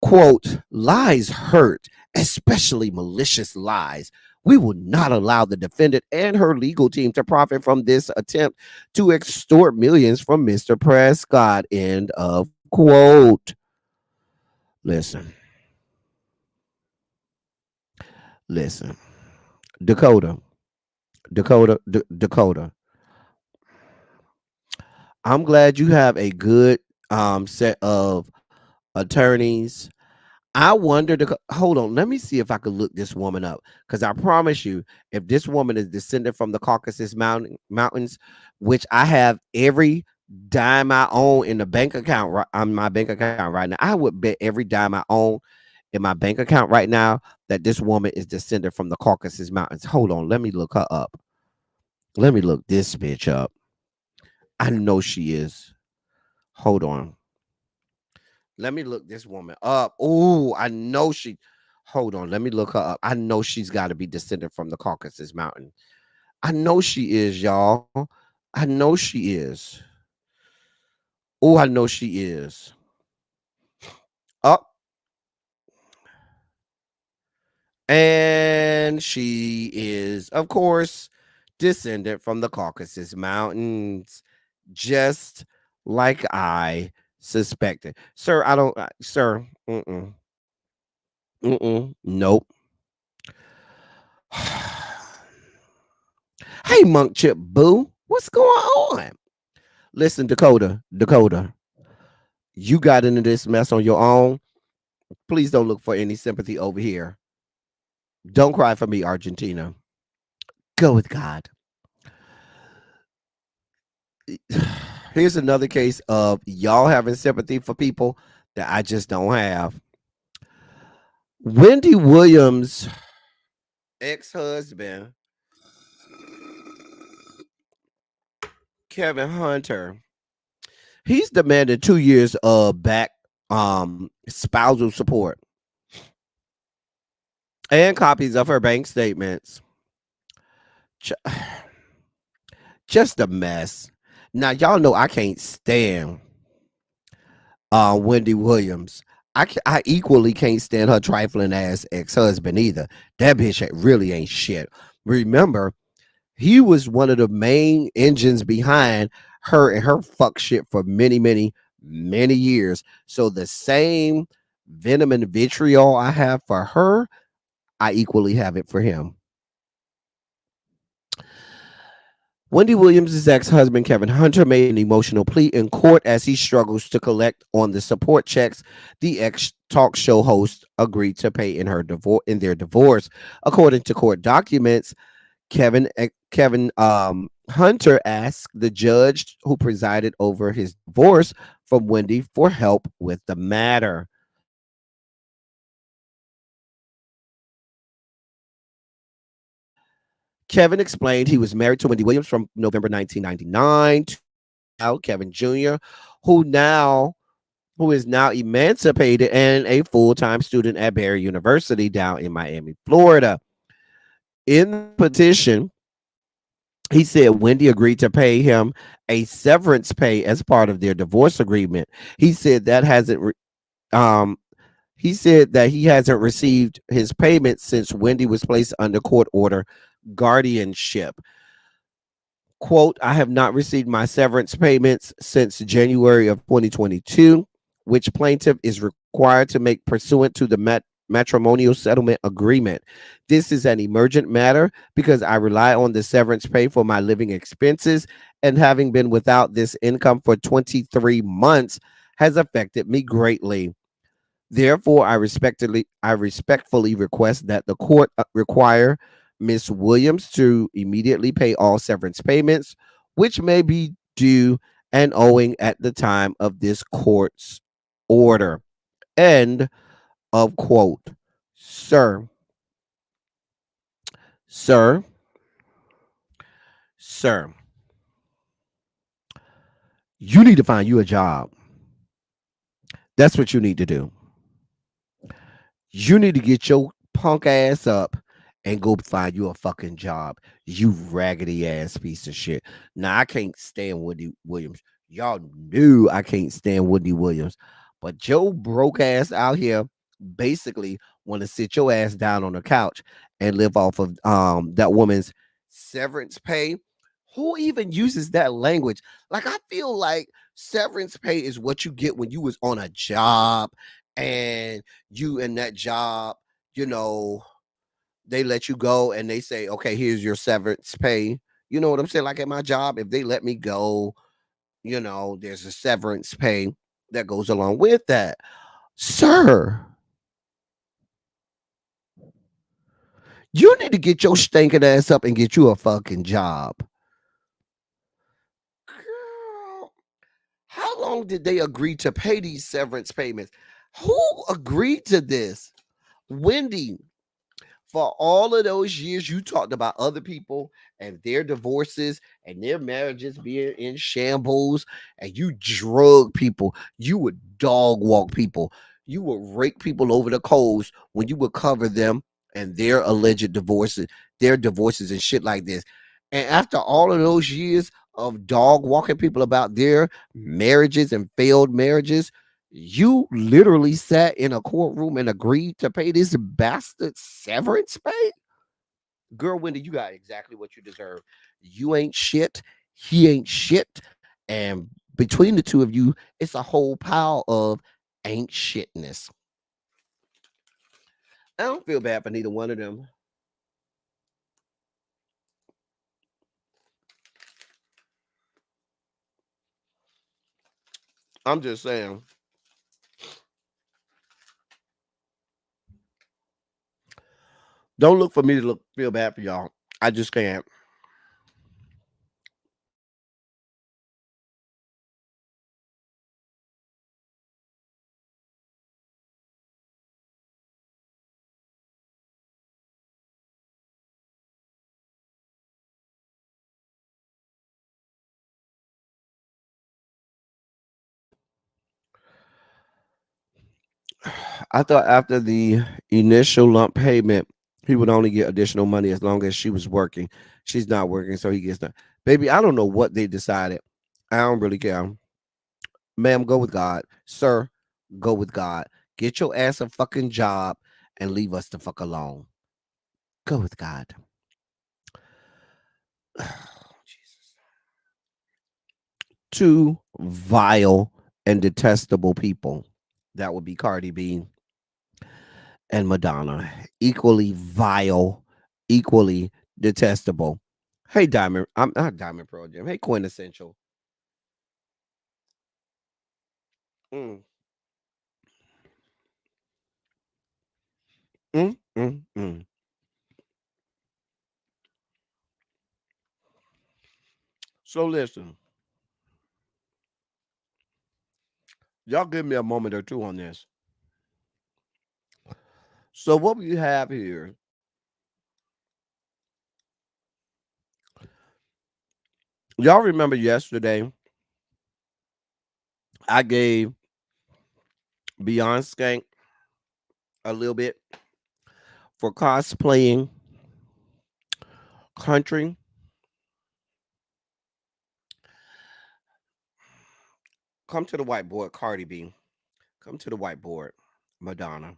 quote, lies hurt, especially malicious lies. We will not allow the defendant and her legal team to profit from this attempt to extort millions from Mr. Prescott, end of quote. Listen. Dakota. I'm glad you have a good set of attorneys. I wonder, hold on, let me see if I could look this woman up. Because I promise you, if this woman is descended from the Caucasus Mountains, which I have every dime I own in the bank account, on my bank account right now, I would bet every dime I own in my bank account right now that this woman is descended from the Caucasus Mountains. Hold on, let me look her up. Let me look this bitch up. I know she is. Hold on. Let me look this woman up. Oh, I know she. Hold on. Let me look her up. I know she's got to be descended from the Caucasus Mountain. I know she is, y'all. I know she is. Oh, I know she is. Up. And she is, of course, descended from the Caucasus Mountains, just like I suspected. Sir, I don't, sir, nope. Hey, Monk Chip Boo, what's going on? Listen, Dakota, you got into this mess on your own. Please don't look for any sympathy over here. Don't cry for me, Argentina. Go with God. Here's another case of y'all having sympathy for people that I just don't have. Wendy Williams' ex-husband, Kevin Hunter, he's demanded 2 years of back spousal support and copies of her bank statements. Just a mess. Now y'all know I can't stand Wendy Williams. I equally can't stand her trifling ass ex-husband either. That bitch really ain't shit. Remember, he was one of the main engines behind her and her fuck shit for many, many, many years. So the same venom and vitriol I have for her, I equally have it for him. Wendy Williams' ex-husband Kevin Hunter made an emotional plea in court as he struggles to collect on the support checks the ex-talk show host agreed to pay in their divorce. According to court documents, Kevin Hunter asked the judge who presided over his divorce from Wendy for help with the matter. Kevin explained he was married to Wendy Williams from November 1999 to now Kevin Jr., who is now emancipated and a full-time student at Barry University down in Miami, Florida. In the petition, he said Wendy agreed to pay him a severance pay as part of their divorce agreement. He said that he hasn't received his payment since Wendy was placed under court order guardianship. Quote, I have not received my severance payments since January of 2022, which plaintiff is required to make pursuant to the matrimonial settlement agreement. This is an emergent matter because I rely on the severance pay for my living expenses, and having been without this income for 23 months has affected me greatly. Therefore, I respectfully request that the court require Ms. Williams to immediately pay all severance payments, which may be due and owing at the time of this court's order. End of quote. Sir, sir, sir, you need to find you a job. That's what you need to do. You need to get your punk ass up and go find you a fucking job. You raggedy ass piece of shit. Now, I can't stand Wendy Williams. Y'all knew I can't stand Wendy Williams. But Joe broke ass out here basically want to sit your ass down on the couch and live off of that woman's severance pay. Who even uses that language? Like, I feel like severance pay is what you get when you was on a job and you in that job, you know, they let you go and they say, okay, here's your severance pay. You know what I'm saying? Like at my job, if they let me go, you know, there's a severance pay that goes along with that. Sir, you need to get your stinking ass up and get you a fucking job. Girl, how long did they agree to pay these severance payments? Who agreed to this? Wendy, for all of those years you talked about other people and their divorces and their marriages being in shambles, and you drug people, you would dog walk people, you would rake people over the coals when you would cover them and their alleged divorces and shit like this. And after all of those years of dog walking people about their marriages and failed marriages, you literally sat in a courtroom and agreed to pay this bastard severance pay? Girl, Wendy, you got exactly what you deserve. You ain't shit. He ain't shit. And between the two of you, it's a whole pile of ain't shitness. I don't feel bad for neither one of them. I'm just saying. Don't look for me to feel bad for y'all. I just can't. I thought after the initial lump payment, he would only get additional money as long as she was working. She's not working, so he gets that. Baby, I don't know what they decided. I don't really care. Ma'am, go with God. Sir, go with God. Get your ass a fucking job and leave us the fuck alone. Go with God. Jesus. Two vile and detestable people. That would be Cardi B and Madonna. Equally vile, equally detestable. Hey, Diamond. I'm not Diamond Pro Jam. Hey, Quintessential. Mm, mm. So listen, y'all give me a moment or two on this. So what we have here, y'all remember yesterday I gave Beyonce a little bit for cosplaying country. Come to the whiteboard, Cardi B. Come to the whiteboard, Madonna.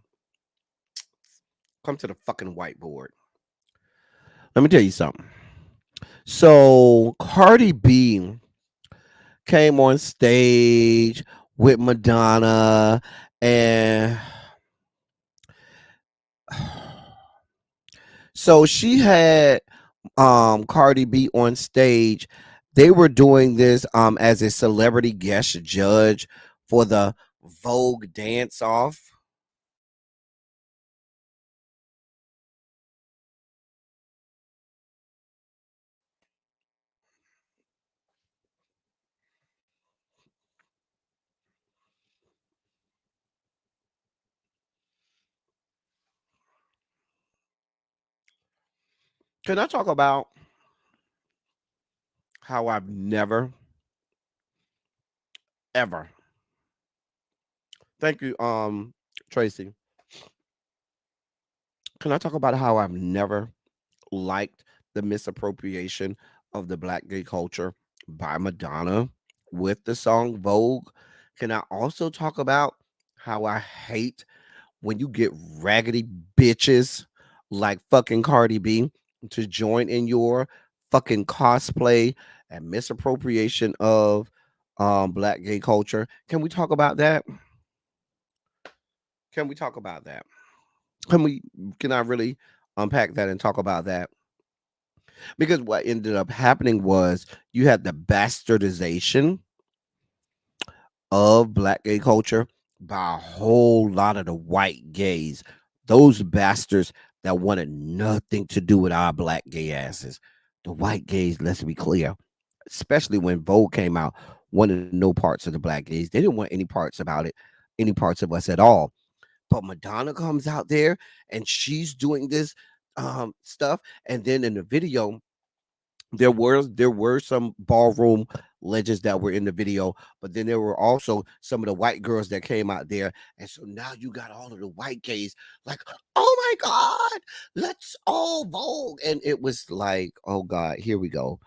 Come to the fucking whiteboard. Let me tell you something. So Cardi B came on stage with Madonna, and so she had Cardi B on stage. They were doing this as a celebrity guest judge for the Vogue dance off. Can I talk about how I've never ever, thank you, Tracy. Can I talk about how I've never liked the misappropriation of the black gay culture by Madonna with the song Vogue? Can I also talk about how I hate when you get raggedy bitches like fucking Cardi B to join in your fucking cosplay and misappropriation of black gay culture? Can we talk about that? Can we talk about that? Can we can I really unpack that and talk about that? Because what ended up happening was you had the bastardization of black gay culture by a whole lot of the white gays, those bastards that wanted nothing to do with our black gay asses. The white gays, let's be clear, especially when Vogue came out, wanted no parts of the black gays. They didn't want any parts about it, any parts of us at all. But Madonna comes out there and she's doing this stuff. And then in the video, there were some ballroom legends that were in the video, but then there were also some of the white girls that came out there, and so now you got all of the white gays like, oh my god, let's all vogue, and it was like, oh god, here we go,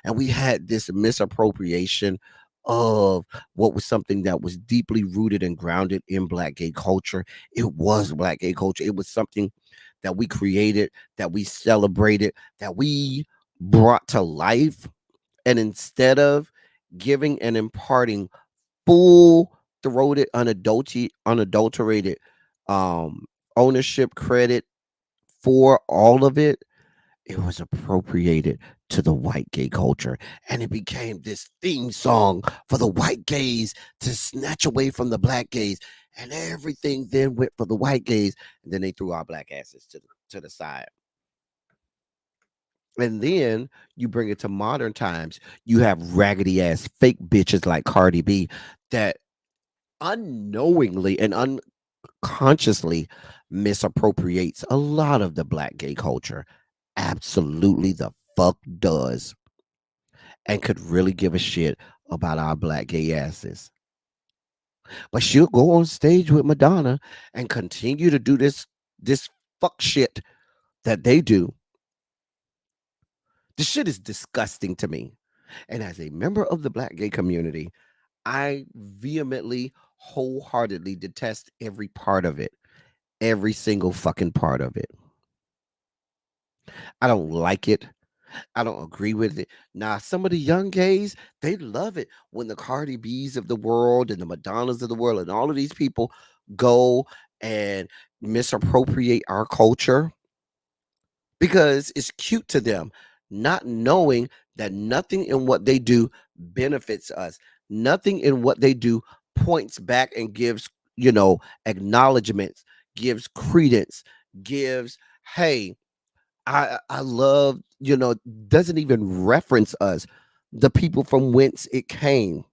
and we had this misappropriation of what was something that was deeply rooted and grounded in black gay culture. It was black gay culture. It was something that we created, that we celebrated, that we brought to life. And instead of giving and imparting full throated, unadulterated um, ownership credit for all of it, it was appropriated to the white gay culture. And it became this theme song for the white gays to snatch away from the black gays. And everything then went for the white gays. And then they threw our black asses to the side. And then you bring it to modern times. You have raggedy ass fake bitches like Cardi B that unknowingly and unconsciously misappropriates a lot of the black gay culture. Absolutely the fuck does. And could really give a shit about our black gay asses. But she'll go on stage with Madonna and continue to do this fuck shit that they do. This shit is disgusting to me. And as a member of the black gay community, I vehemently, wholeheartedly detest every part of it. Every single fucking part of it. I don't like it. I don't agree with it. Now, some of the young gays, they love it when the Cardi B's of the world and the Madonnas of the world and all of these people go and misappropriate our culture because it's cute to them, not knowing that nothing in what they do benefits us. Nothing in what they do points back and gives, acknowledgments, gives credence, gives, hey, I love, doesn't even reference us, the people from whence it came.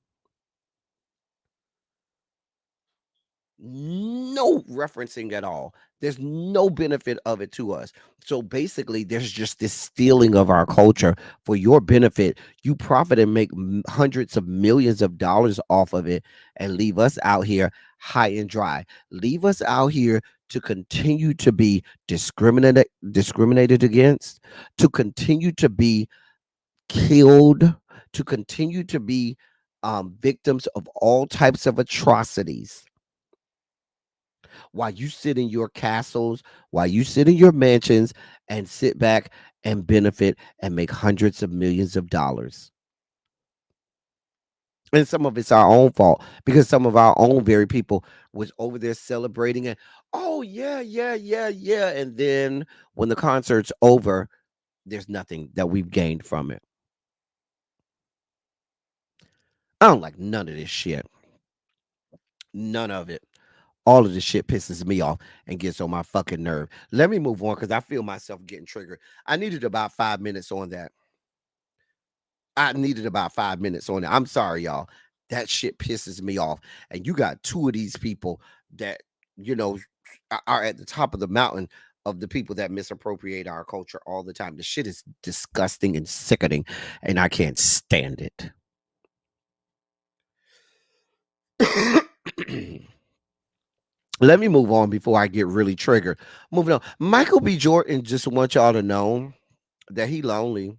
No referencing at all. There's no benefit of it to us. So basically, there's just this stealing of our culture for your benefit. You profit and make hundreds of millions of dollars off of it and leave us out here high and dry. Leave us out here to continue to be discriminated against, to continue to be killed, to continue to be victims of all types of atrocities while you sit in your castles, while you sit in your mansions and sit back and benefit and make hundreds of millions of dollars. And some of it's our own fault because some of our own very people was over there celebrating it. Oh, yeah, yeah, yeah, yeah. And then when the concert's over, there's nothing that we've gained from it. I don't like none of this shit. None of it. All of this shit pisses me off and gets on my fucking nerve. Let me move on because I feel myself getting triggered. I needed about 5 minutes on that. I'm sorry, y'all. That shit pisses me off. And you got two of these people that, you know, are at the top of the mountain of the people that misappropriate our culture all the time. The shit is disgusting and sickening, and I can't stand it. Let me move on before I get really triggered. Moving on. Michael B. Jordan just wants y'all to know that he lonely.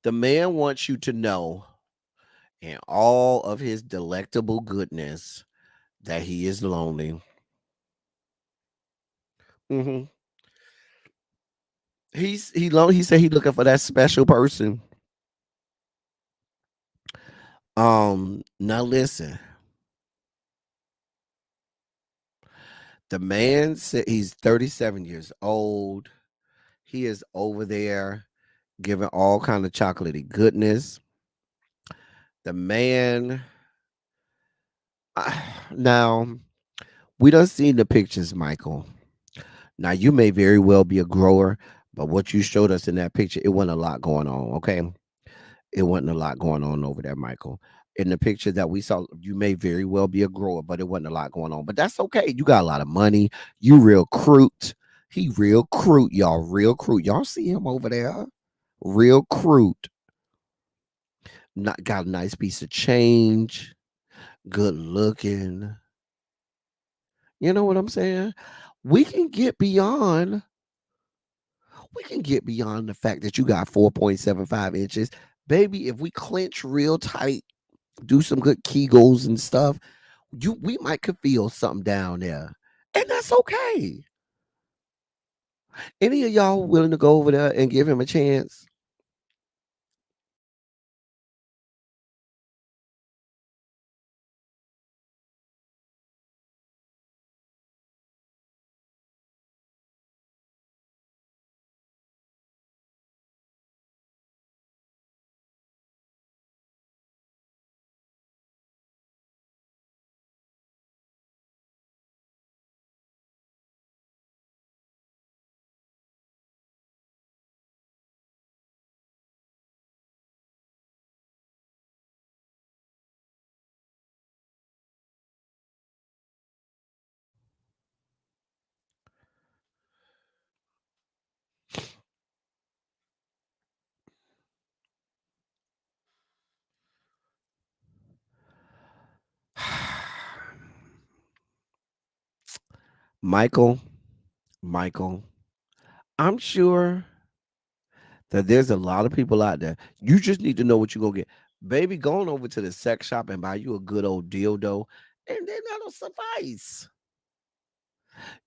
The man wants you to know in all of his delectable goodness that he is lonely. Mm-hmm. He lonely. He said he looking for that special person. Now listen. The man said he's 37 years old. He is over there giving all kind of chocolatey goodness. The man. Now we done seen the pictures, Michael. Now you may very well be a grower, but what you showed us in that picture, it wasn't a lot going on. Okay, it wasn't a lot going on over there, Michael. in the picture that we saw, you may very well be a grower, but it wasn't a lot going on. But that's okay. You got a lot of money. You real crude. He real crude, y'all. Real crude. Y'all see him over there? Real crude. Not got a nice piece of change. Good looking. You know what I'm saying? We can get beyond. We can get beyond the fact that you got 4.75 inches. Baby, if we clench real tight, do some good Kegels and stuff, we might could feel something down there. And that's okay. Any of y'all willing to go over there and give him a chance? Michael, Michael, I'm sure that there's a lot of people out there. You just need to know what you're gonna get. Baby, going over to the sex shop and buy you a good old dildo, and then that'll suffice.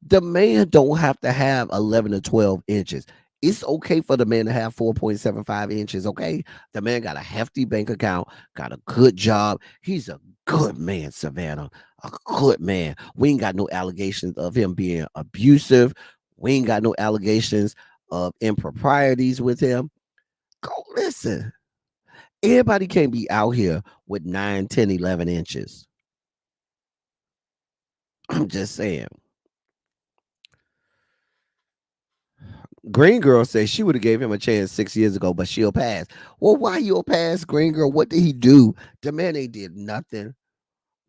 The man don't have to have 11 to 12 inches. It's okay for the man to have 4.75 inches, okay? The man got a hefty bank account, got a good job. He's a good man, Savannah. A good man. We ain't got no allegations of him being abusive. We ain't got no allegations of improprieties with him. Go listen. Everybody can't be out here with 9, 10, 11 inches. I'm just saying. Green Girl says she would have gave him a chance 6 years ago, but she'll pass. Well, why you'll pass, Green Girl? What did he do? The man ain't did nothing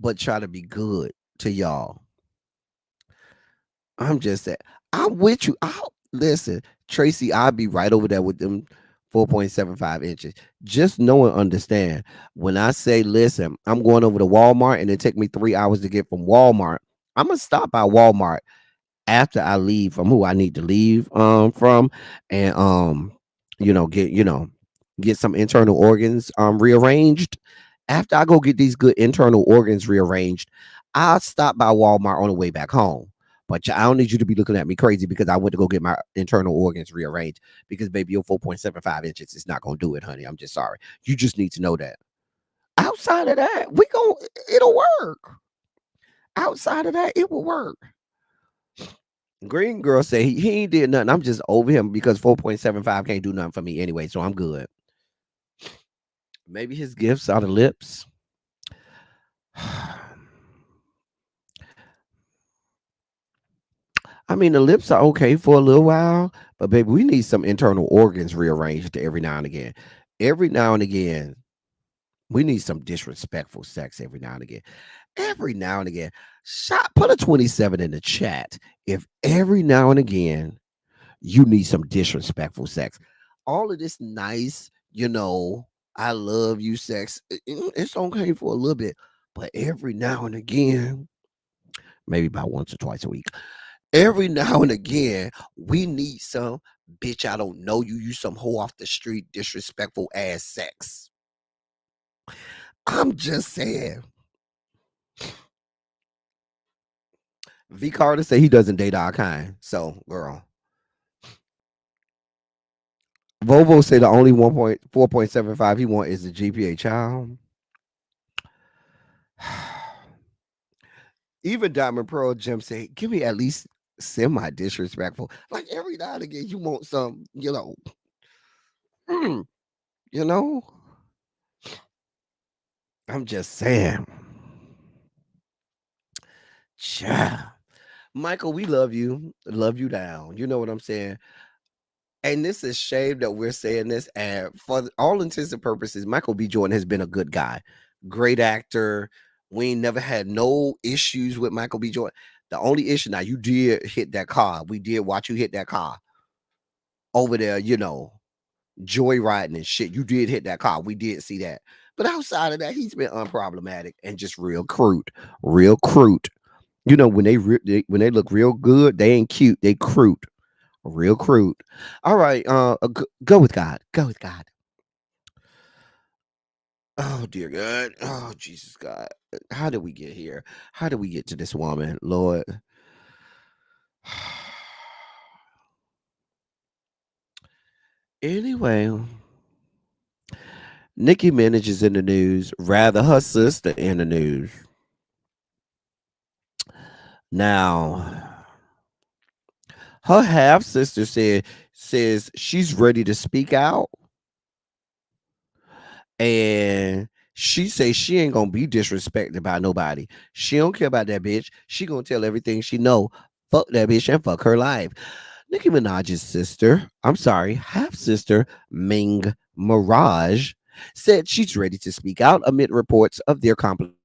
but try to be good to y'all. I'm just saying. I'm with you. I'll listen, Tracy. I'll be right over there with them 4.75 inches. Just know and understand when I say, listen, I'm going over to Walmart and it take me 3 hours to get from Walmart. I'm gonna stop by Walmart after I leave from who I need to leave from, and get some internal organs rearranged. After I go get these good internal organs rearranged, I'll stop by Walmart on the way back home. But I don't need you to be looking at me crazy because I went to go get my internal organs rearranged, because baby, your 4.75 inches is not gonna do it, honey. I'm just sorry. You just need to know that. Outside of that, it'll work. Outside of that, it will work. Green Girl say he ain't did nothing. I'm just over him because 4.75 can't do nothing for me anyway, so I'm good. Maybe his gifts are the lips. I mean, the lips are okay for a little while, but baby, we need some internal organs rearranged every now and again. Every now and again, we need some disrespectful sex every now and again. Every now and again. Put a 27 in the chat if every now and again you need some disrespectful sex. All of this nice, I love you sex, it's okay for a little bit, but every now and again, maybe about once or twice a week, every now and again, we need some bitch, I don't know you, you some hoe off the street, disrespectful ass sex. I'm just saying. V Carter say he doesn't date our kind. So, girl. Volvo say the only 4.75 he want is the GPA child. Even Diamond Pearl Jim say, give me at least semi disrespectful. Like every now and again, you want some, mm, you know. I'm just saying. Child. Michael, we love you. Love you down. You know what I'm saying? And this is shame that we're saying this. And for all intents and purposes, Michael B. Jordan has been a good guy. great actor. We ain't never had no issues with Michael B. Jordan. The only issue now, you did hit that car. We did watch you hit that car over there, joyriding and shit. You did hit that car. We did see that. But outside of that, he's been unproblematic and just real crude, real crude. When when they look real good, they ain't cute. They crude, real crude. All right, go with God. Go with God. Oh dear God. Oh Jesus God. How did we get here? How did we get to this woman, Lord? Anyway, Nicki Minaj is in the news. Rather, her sister in the news. Now, her half sister says she's ready to speak out, and she says she ain't gonna be disrespected by nobody. She don't care about that bitch. She gonna tell everything she know. Fuck that bitch and fuck her life. Nicki Minaj's sister, I'm sorry, half sister Ming Mirage, said she's ready to speak out amid reports of their complicated.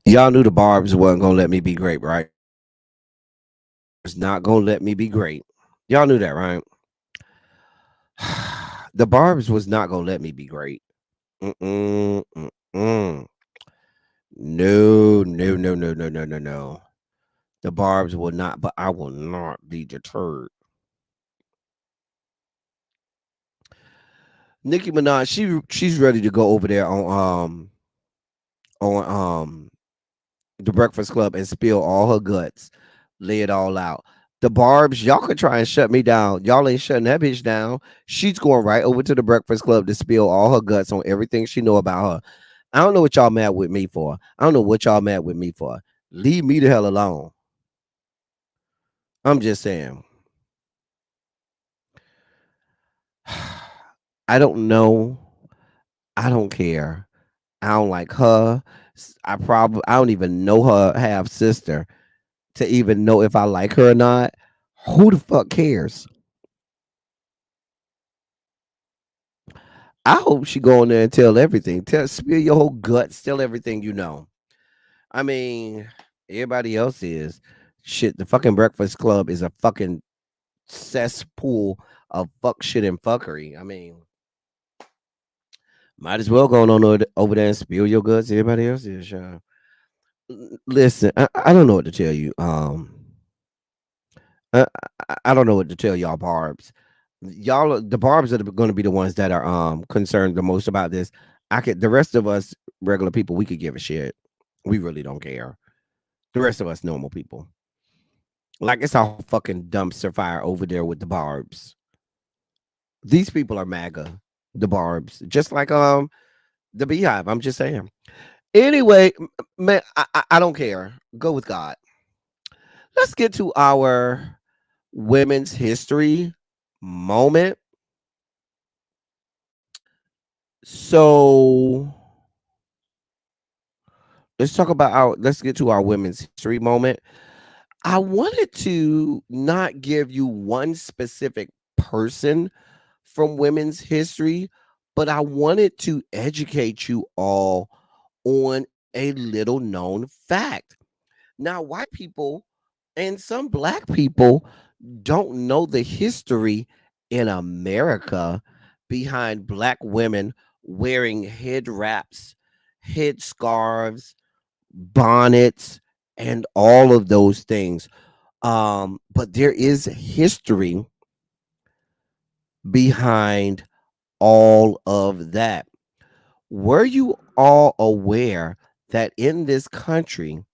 Y'all knew the Barb's wasn't gonna let me be great, right? It's not gonna let me be great. Y'all knew that, right? The Barb's was not gonna let me be great. Mm-mm, mm-mm. No, no, no, no, no, no, no, no. The Barb's will not, but I will not be deterred. Nicki Minaj, she's ready to go over there on the Breakfast Club and spill all her guts, lay it all out. The Barb's, y'all could try and shut me down. Y'all ain't shutting that bitch down. She's going right over to the Breakfast Club to spill all her guts on everything she know about her. I don't know what y'all mad with me for. I don't know what y'all mad with me for. Leave me the hell alone. I'm just saying. I don't know. I don't care. I don't like her. I don't even know her half sister to even know if I like her or not. Who the fuck cares? I hope she go in there and tell everything. Spill your whole guts. Tell everything you know. I mean, everybody else is shit. The fucking Breakfast Club is a fucking cesspool of fuck shit and fuckery. I mean, might as well go on over there and spill your guts. Everybody else is. Listen, I don't know what to tell you. I don't know what to tell y'all, Barbs. The Barbs are going to be the ones that are concerned the most about this. The rest of us regular people, we could give a shit. We really don't care. The rest of us normal people, like it's a fucking dumpster fire over there with the Barbs. These people are MAGA, the Barbs, just like the Beehive. I'm just saying. Anyway, man, I don't care. Go with God. Let's get to our women's history moment. So let's get to our women's history moment. I wanted to not give you one specific person from women's history, but I wanted to educate you all on a little known fact. Now, white people and some black people don't know the history in America behind black women wearing head wraps, head scarves, bonnets, and all of those things. But there is history behind all of that. Were you all aware that in this country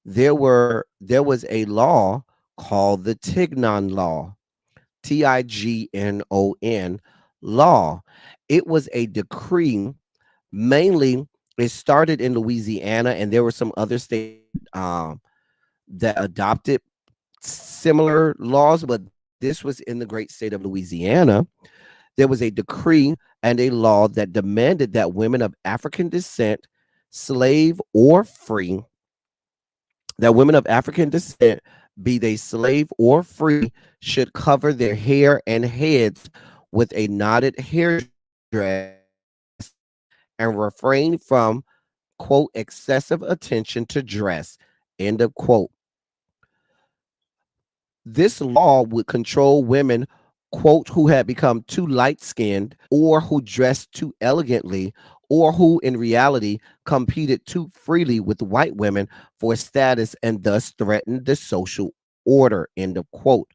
there was a law called the Tignon law? Tignon law. It was a decree. Mainly, it started in Louisiana, and there were some other states that adopted similar laws, but this was in the great state of Louisiana. There was a decree and a law that demanded that women of African descent, slave or free, that women of African descent, be they slave or free, should cover their hair and heads with a knotted hairdress and refrain from, quote, excessive attention to dress, end of quote. This law would control women, quote, who had become too light skinned or who dressed too elegantly or who in reality competed too freely with white women for status and thus threatened the social order, end of quote.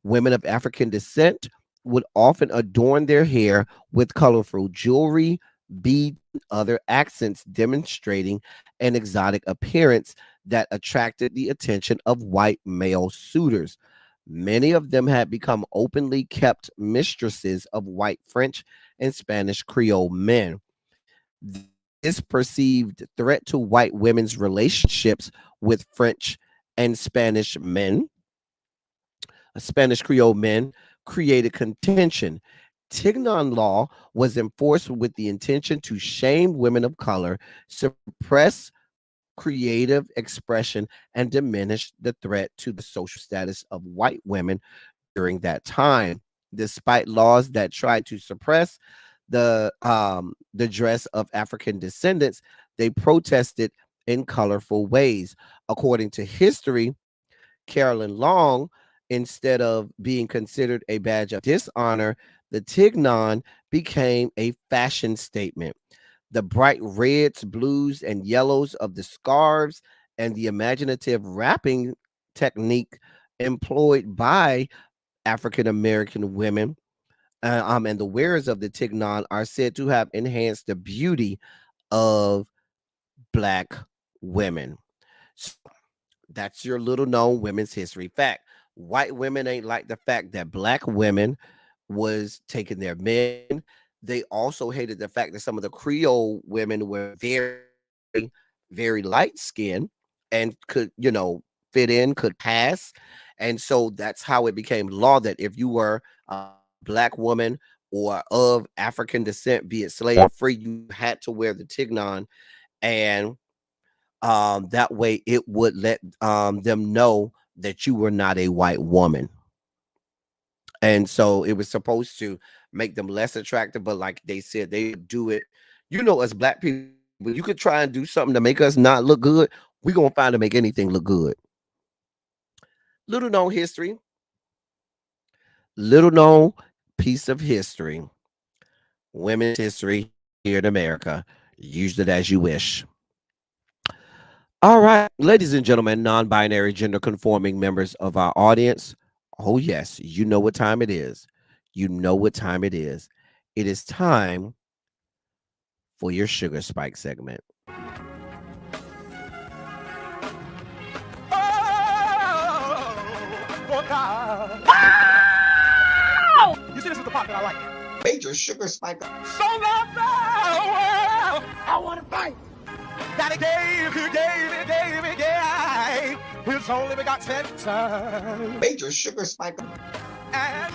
Women of African descent would often adorn their hair with colorful jewelry, beads, and other accents demonstrating an exotic appearance that attracted the attention of white male suitors. Many of them had become openly kept mistresses of white French and Spanish Creole men. This perceived threat to white women's relationships with French and Spanish Creole men, created contention. Tignon law was enforced with the intention to shame women of color, suppress creative expression, and diminish the threat to the social status of white women during that time. Despite laws that tried to suppress the dress of African descendants, they protested in colorful ways. According to history, Carolyn Long, instead of being considered a badge of dishonor, the tignon became a fashion statement. The bright reds, blues, and yellows of the scarves and the imaginative wrapping technique employed by African American women, and the wearers of the tignon are said to have enhanced the beauty of black women. So that's your little known women's history fact. White women ain't like the fact that black women was taking their men. They also hated the fact that some of the Creole women were very light skinned and could, fit in, could pass. And so that's how it became law that if you were a black woman or of African descent, be it slave or free, you had to wear the tignon. And that way it would let them know that you were not a white woman. And so it was supposed to make them less attractive, but like they said, they would do it. As black people, you could try and do something to make us not look good. We're gonna find to make anything look good. Little known history, little known piece of history, women's history here in America. Use it as you wish. All right, ladies and gentlemen, non binary gender conforming members of our audience. Oh, yes, you know what time it is. You know what time it is. It is time for your Sugar Spike segment. Oh, God. You see, this is the part that I like. Major sugar spike. So love now. I want to fight. That he gave his only begotten son. Major sugar spike. And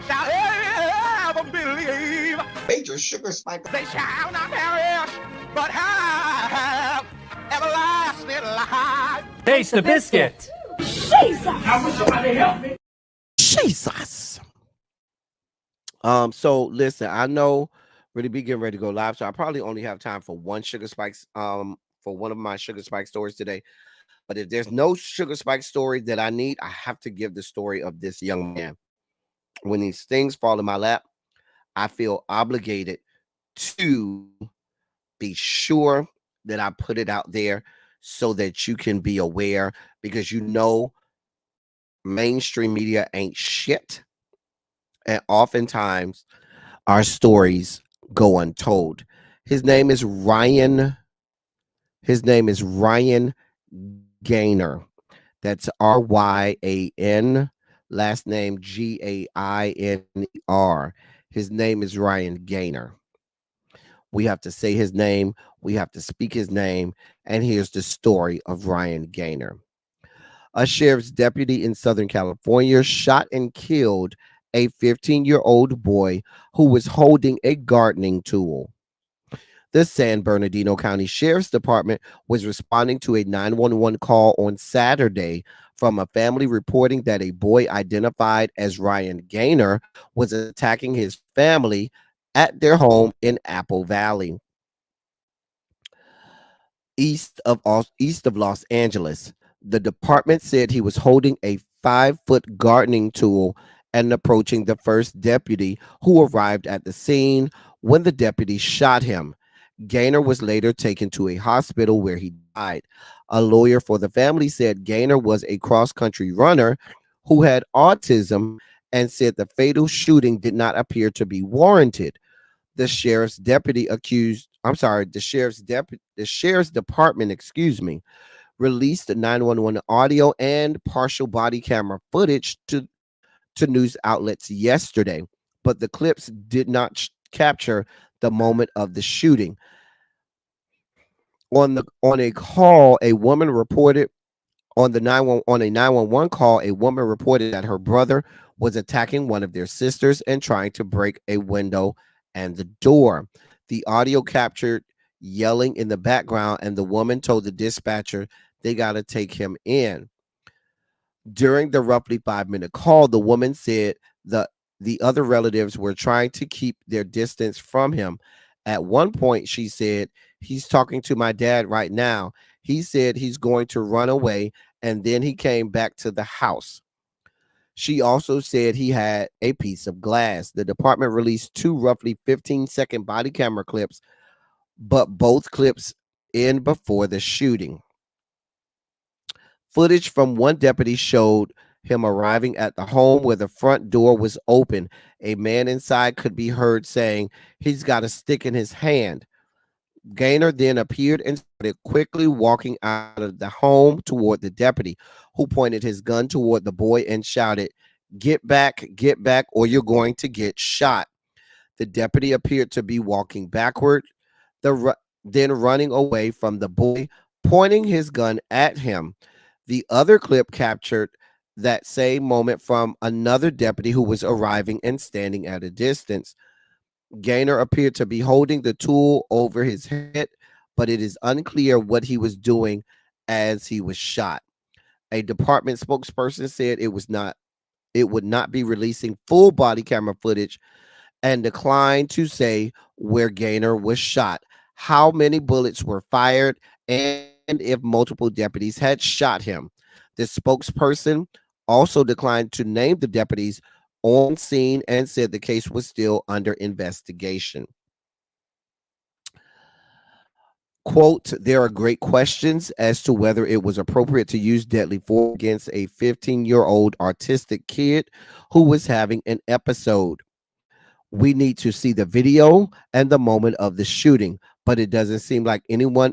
shall ever believe. Major sugar spike. They shall not perish, but have everlasting life. Taste the biscuit. Jesus. So listen, I know really be getting ready to go live, so I probably only have time for one sugar spikes, for one of my sugar spike stories today. But if there's no Sugar Spike story that I need, I have to give the story of this young man. When these things fall in my lap, I feel obligated to be sure that I put it out there so that you can be aware, because mainstream media ain't shit. And oftentimes our stories go untold. His name is Ryan. His name is Ryan Gaynor. That's Ryan. Last name Gainer. His name is Ryan Gaynor. We have to say his name. We have to speak his name. And here's the story of Ryan Gaynor. A sheriff's deputy in Southern California shot and killed a 15-year-old boy who was holding a gardening tool. The San Bernardino County Sheriff's Department was responding to a 911 call on Saturday from a family reporting that a boy identified as Ryan Gaynor was attacking his family at their home in Apple Valley, east of Los Angeles. The department said he was holding a 5-foot gardening tool and approaching the first deputy, who arrived at the scene when the deputy shot him. Gaynor was later taken to a hospital where he died. A lawyer for the family said Gaynor was a cross-country runner who had autism and said the fatal shooting did not appear to be warranted. The sheriff's department, released the 911 audio and partial body camera footage to news outlets yesterday, but the clips did not capture the moment of the shooting. On a call, a woman reported on a 911 call, a woman reported that her brother was attacking one of their sisters and trying to break a window and the door. The audio captured yelling in the background, and the woman told the dispatcher they got to take him in. During the roughly 5-minute call, the woman said the other relatives were trying to keep their distance from him. At one point, she said, "He's talking to my dad right now. He said he's going to run away, and then he came back to the house." She also said he had a piece of glass. The department released 2 roughly 15-second body camera clips, but both clips end before the shooting. Footage from one deputy showed him arriving at the home where the front door was open. A man inside could be heard saying he's got a stick in his hand. Gaynor then appeared and started quickly walking out of the home toward the deputy, who pointed his gun toward the boy and shouted, get back, or you're going to get shot." The deputy appeared to be walking backward, then running away from the boy, pointing his gun at him. The other clip captured that same moment from another deputy who was arriving and standing at a distance. Gaynor appeared to be holding the tool over his head, but it is unclear what he was doing as he was shot. A department spokesperson said it would not be releasing full body camera footage and declined to say where Gaynor was shot, how many bullets were fired, and if multiple deputies had shot him. The spokesperson also declined to name the deputies on scene and said the case was still under investigation. Quote, "There are great questions as to whether it was appropriate to use deadly force against a 15-year-old autistic kid who was having an episode. We need to see the video and the moment of the shooting, but it doesn't seem like anyone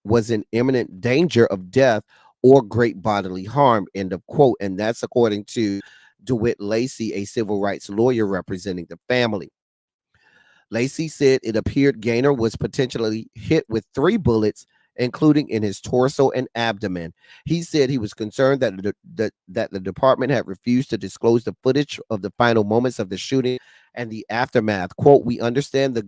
was in imminent danger of death or great bodily harm," end of quote. And that's according to DeWitt Lacey, a civil rights lawyer representing the family. Lacey said it appeared Gaynor was potentially hit with 3 bullets, including in his torso and abdomen. He said he was concerned that the department had refused to disclose the footage of the final moments of the shooting and the aftermath. Quote, "We understand the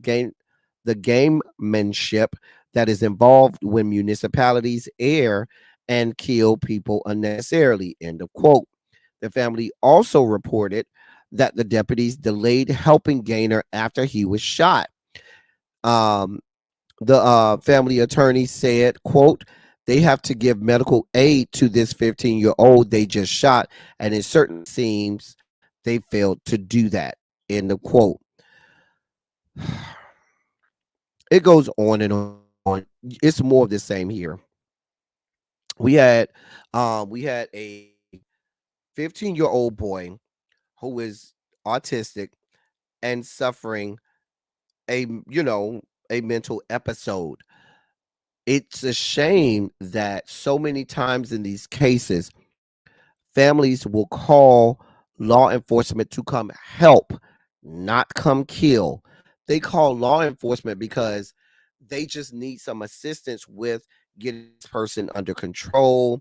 gamemanship that is involved when municipalities air and kill people unnecessarily," end of quote. The family also reported that the deputies delayed helping Gaynor after he was shot. The family attorney said, quote, they have to give medical aid to this 15-year-old they just shot, and in certain scenes they failed to do that. In the quote, it goes on and on. It's more of the same here. We had a 15-year-old boy who is autistic and suffering a a mental episode. It's a shame that so many times in these cases, families will call law enforcement to come help, not come kill. They call law enforcement because they just need some assistance with getting this person under control,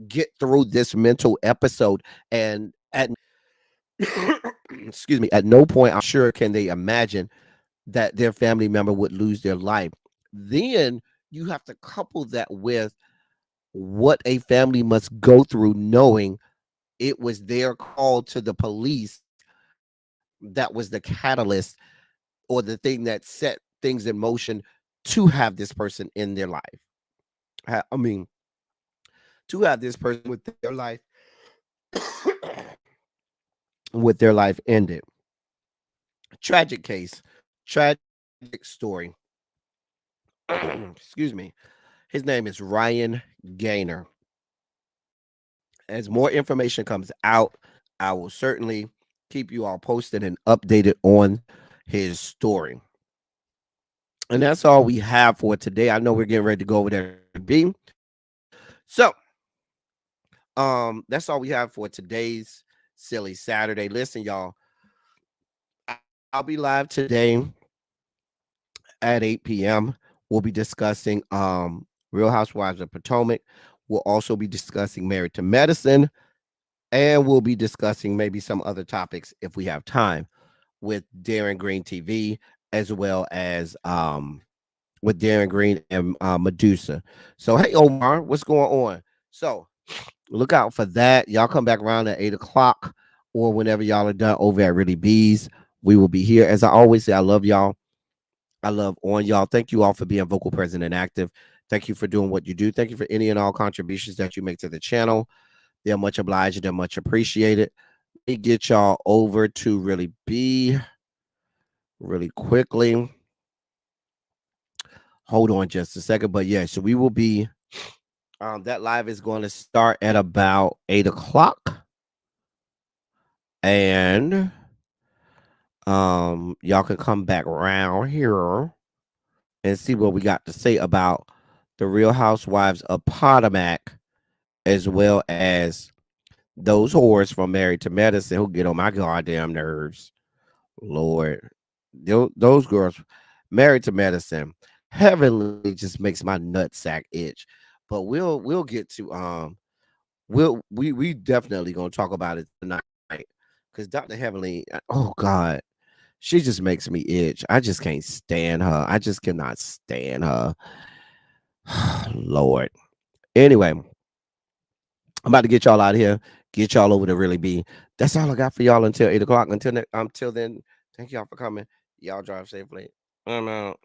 get through this mental episode. And at excuse me, at no point, I'm sure, can they imagine that their family member would lose their life. Then you have to couple that with what a family must go through knowing it was their call to the police that was the catalyst or the thing that set things in motion to have this person in their life. I mean, to have this person with their life ended. Tragic case, tragic story. Excuse me. His name is Ryan Gaynor. As more information comes out, I will certainly keep you all posted and updated on his story. And that's all we have for today. I know we're getting ready to go over there to B. So, that's all we have for today's Silly Saturday. Listen, y'all, I'll be live today at 8 p.m. We'll be discussing Real Housewives of Potomac. We'll also be discussing Married to Medicine, and we'll be discussing maybe some other topics if we have time with Darren Green TV, as well as with Darren Green and Medusa. So, hey, Omar, what's going on? So, look out for that. Y'all come back around at 8 o'clock or whenever y'all are done over at Really Bees. We will be here. As I always say, I love y'all. I love on y'all. Thank you all for being vocal, present, and active. Thank you for doing what you do. Thank you for any and all contributions that you make to the channel. They're much obliged. They're much appreciated. Let me get y'all over to Really Be really quickly. Hold on just a second. But yeah, so we will be, that live is going to start at about 8 o'clock. And y'all can come back around here and see what we got to say about the Real Housewives of Potomac, as well as those whores from Married to Medicine who get on my goddamn nerves. Lord, those girls, Married to Medicine, Heavenly just makes my nutsack itch. But we'll get to we definitely gonna talk about it tonight, because Dr. Heavenly, oh God, she just makes me itch. I just can't stand her. I just cannot stand her. Lord. Anyway, I'm about to get y'all out of here. Get y'all over to Really Be. That's all I got for y'all until 8 o'clock. Until then, thank y'all for coming. Y'all drive safely. I'm out.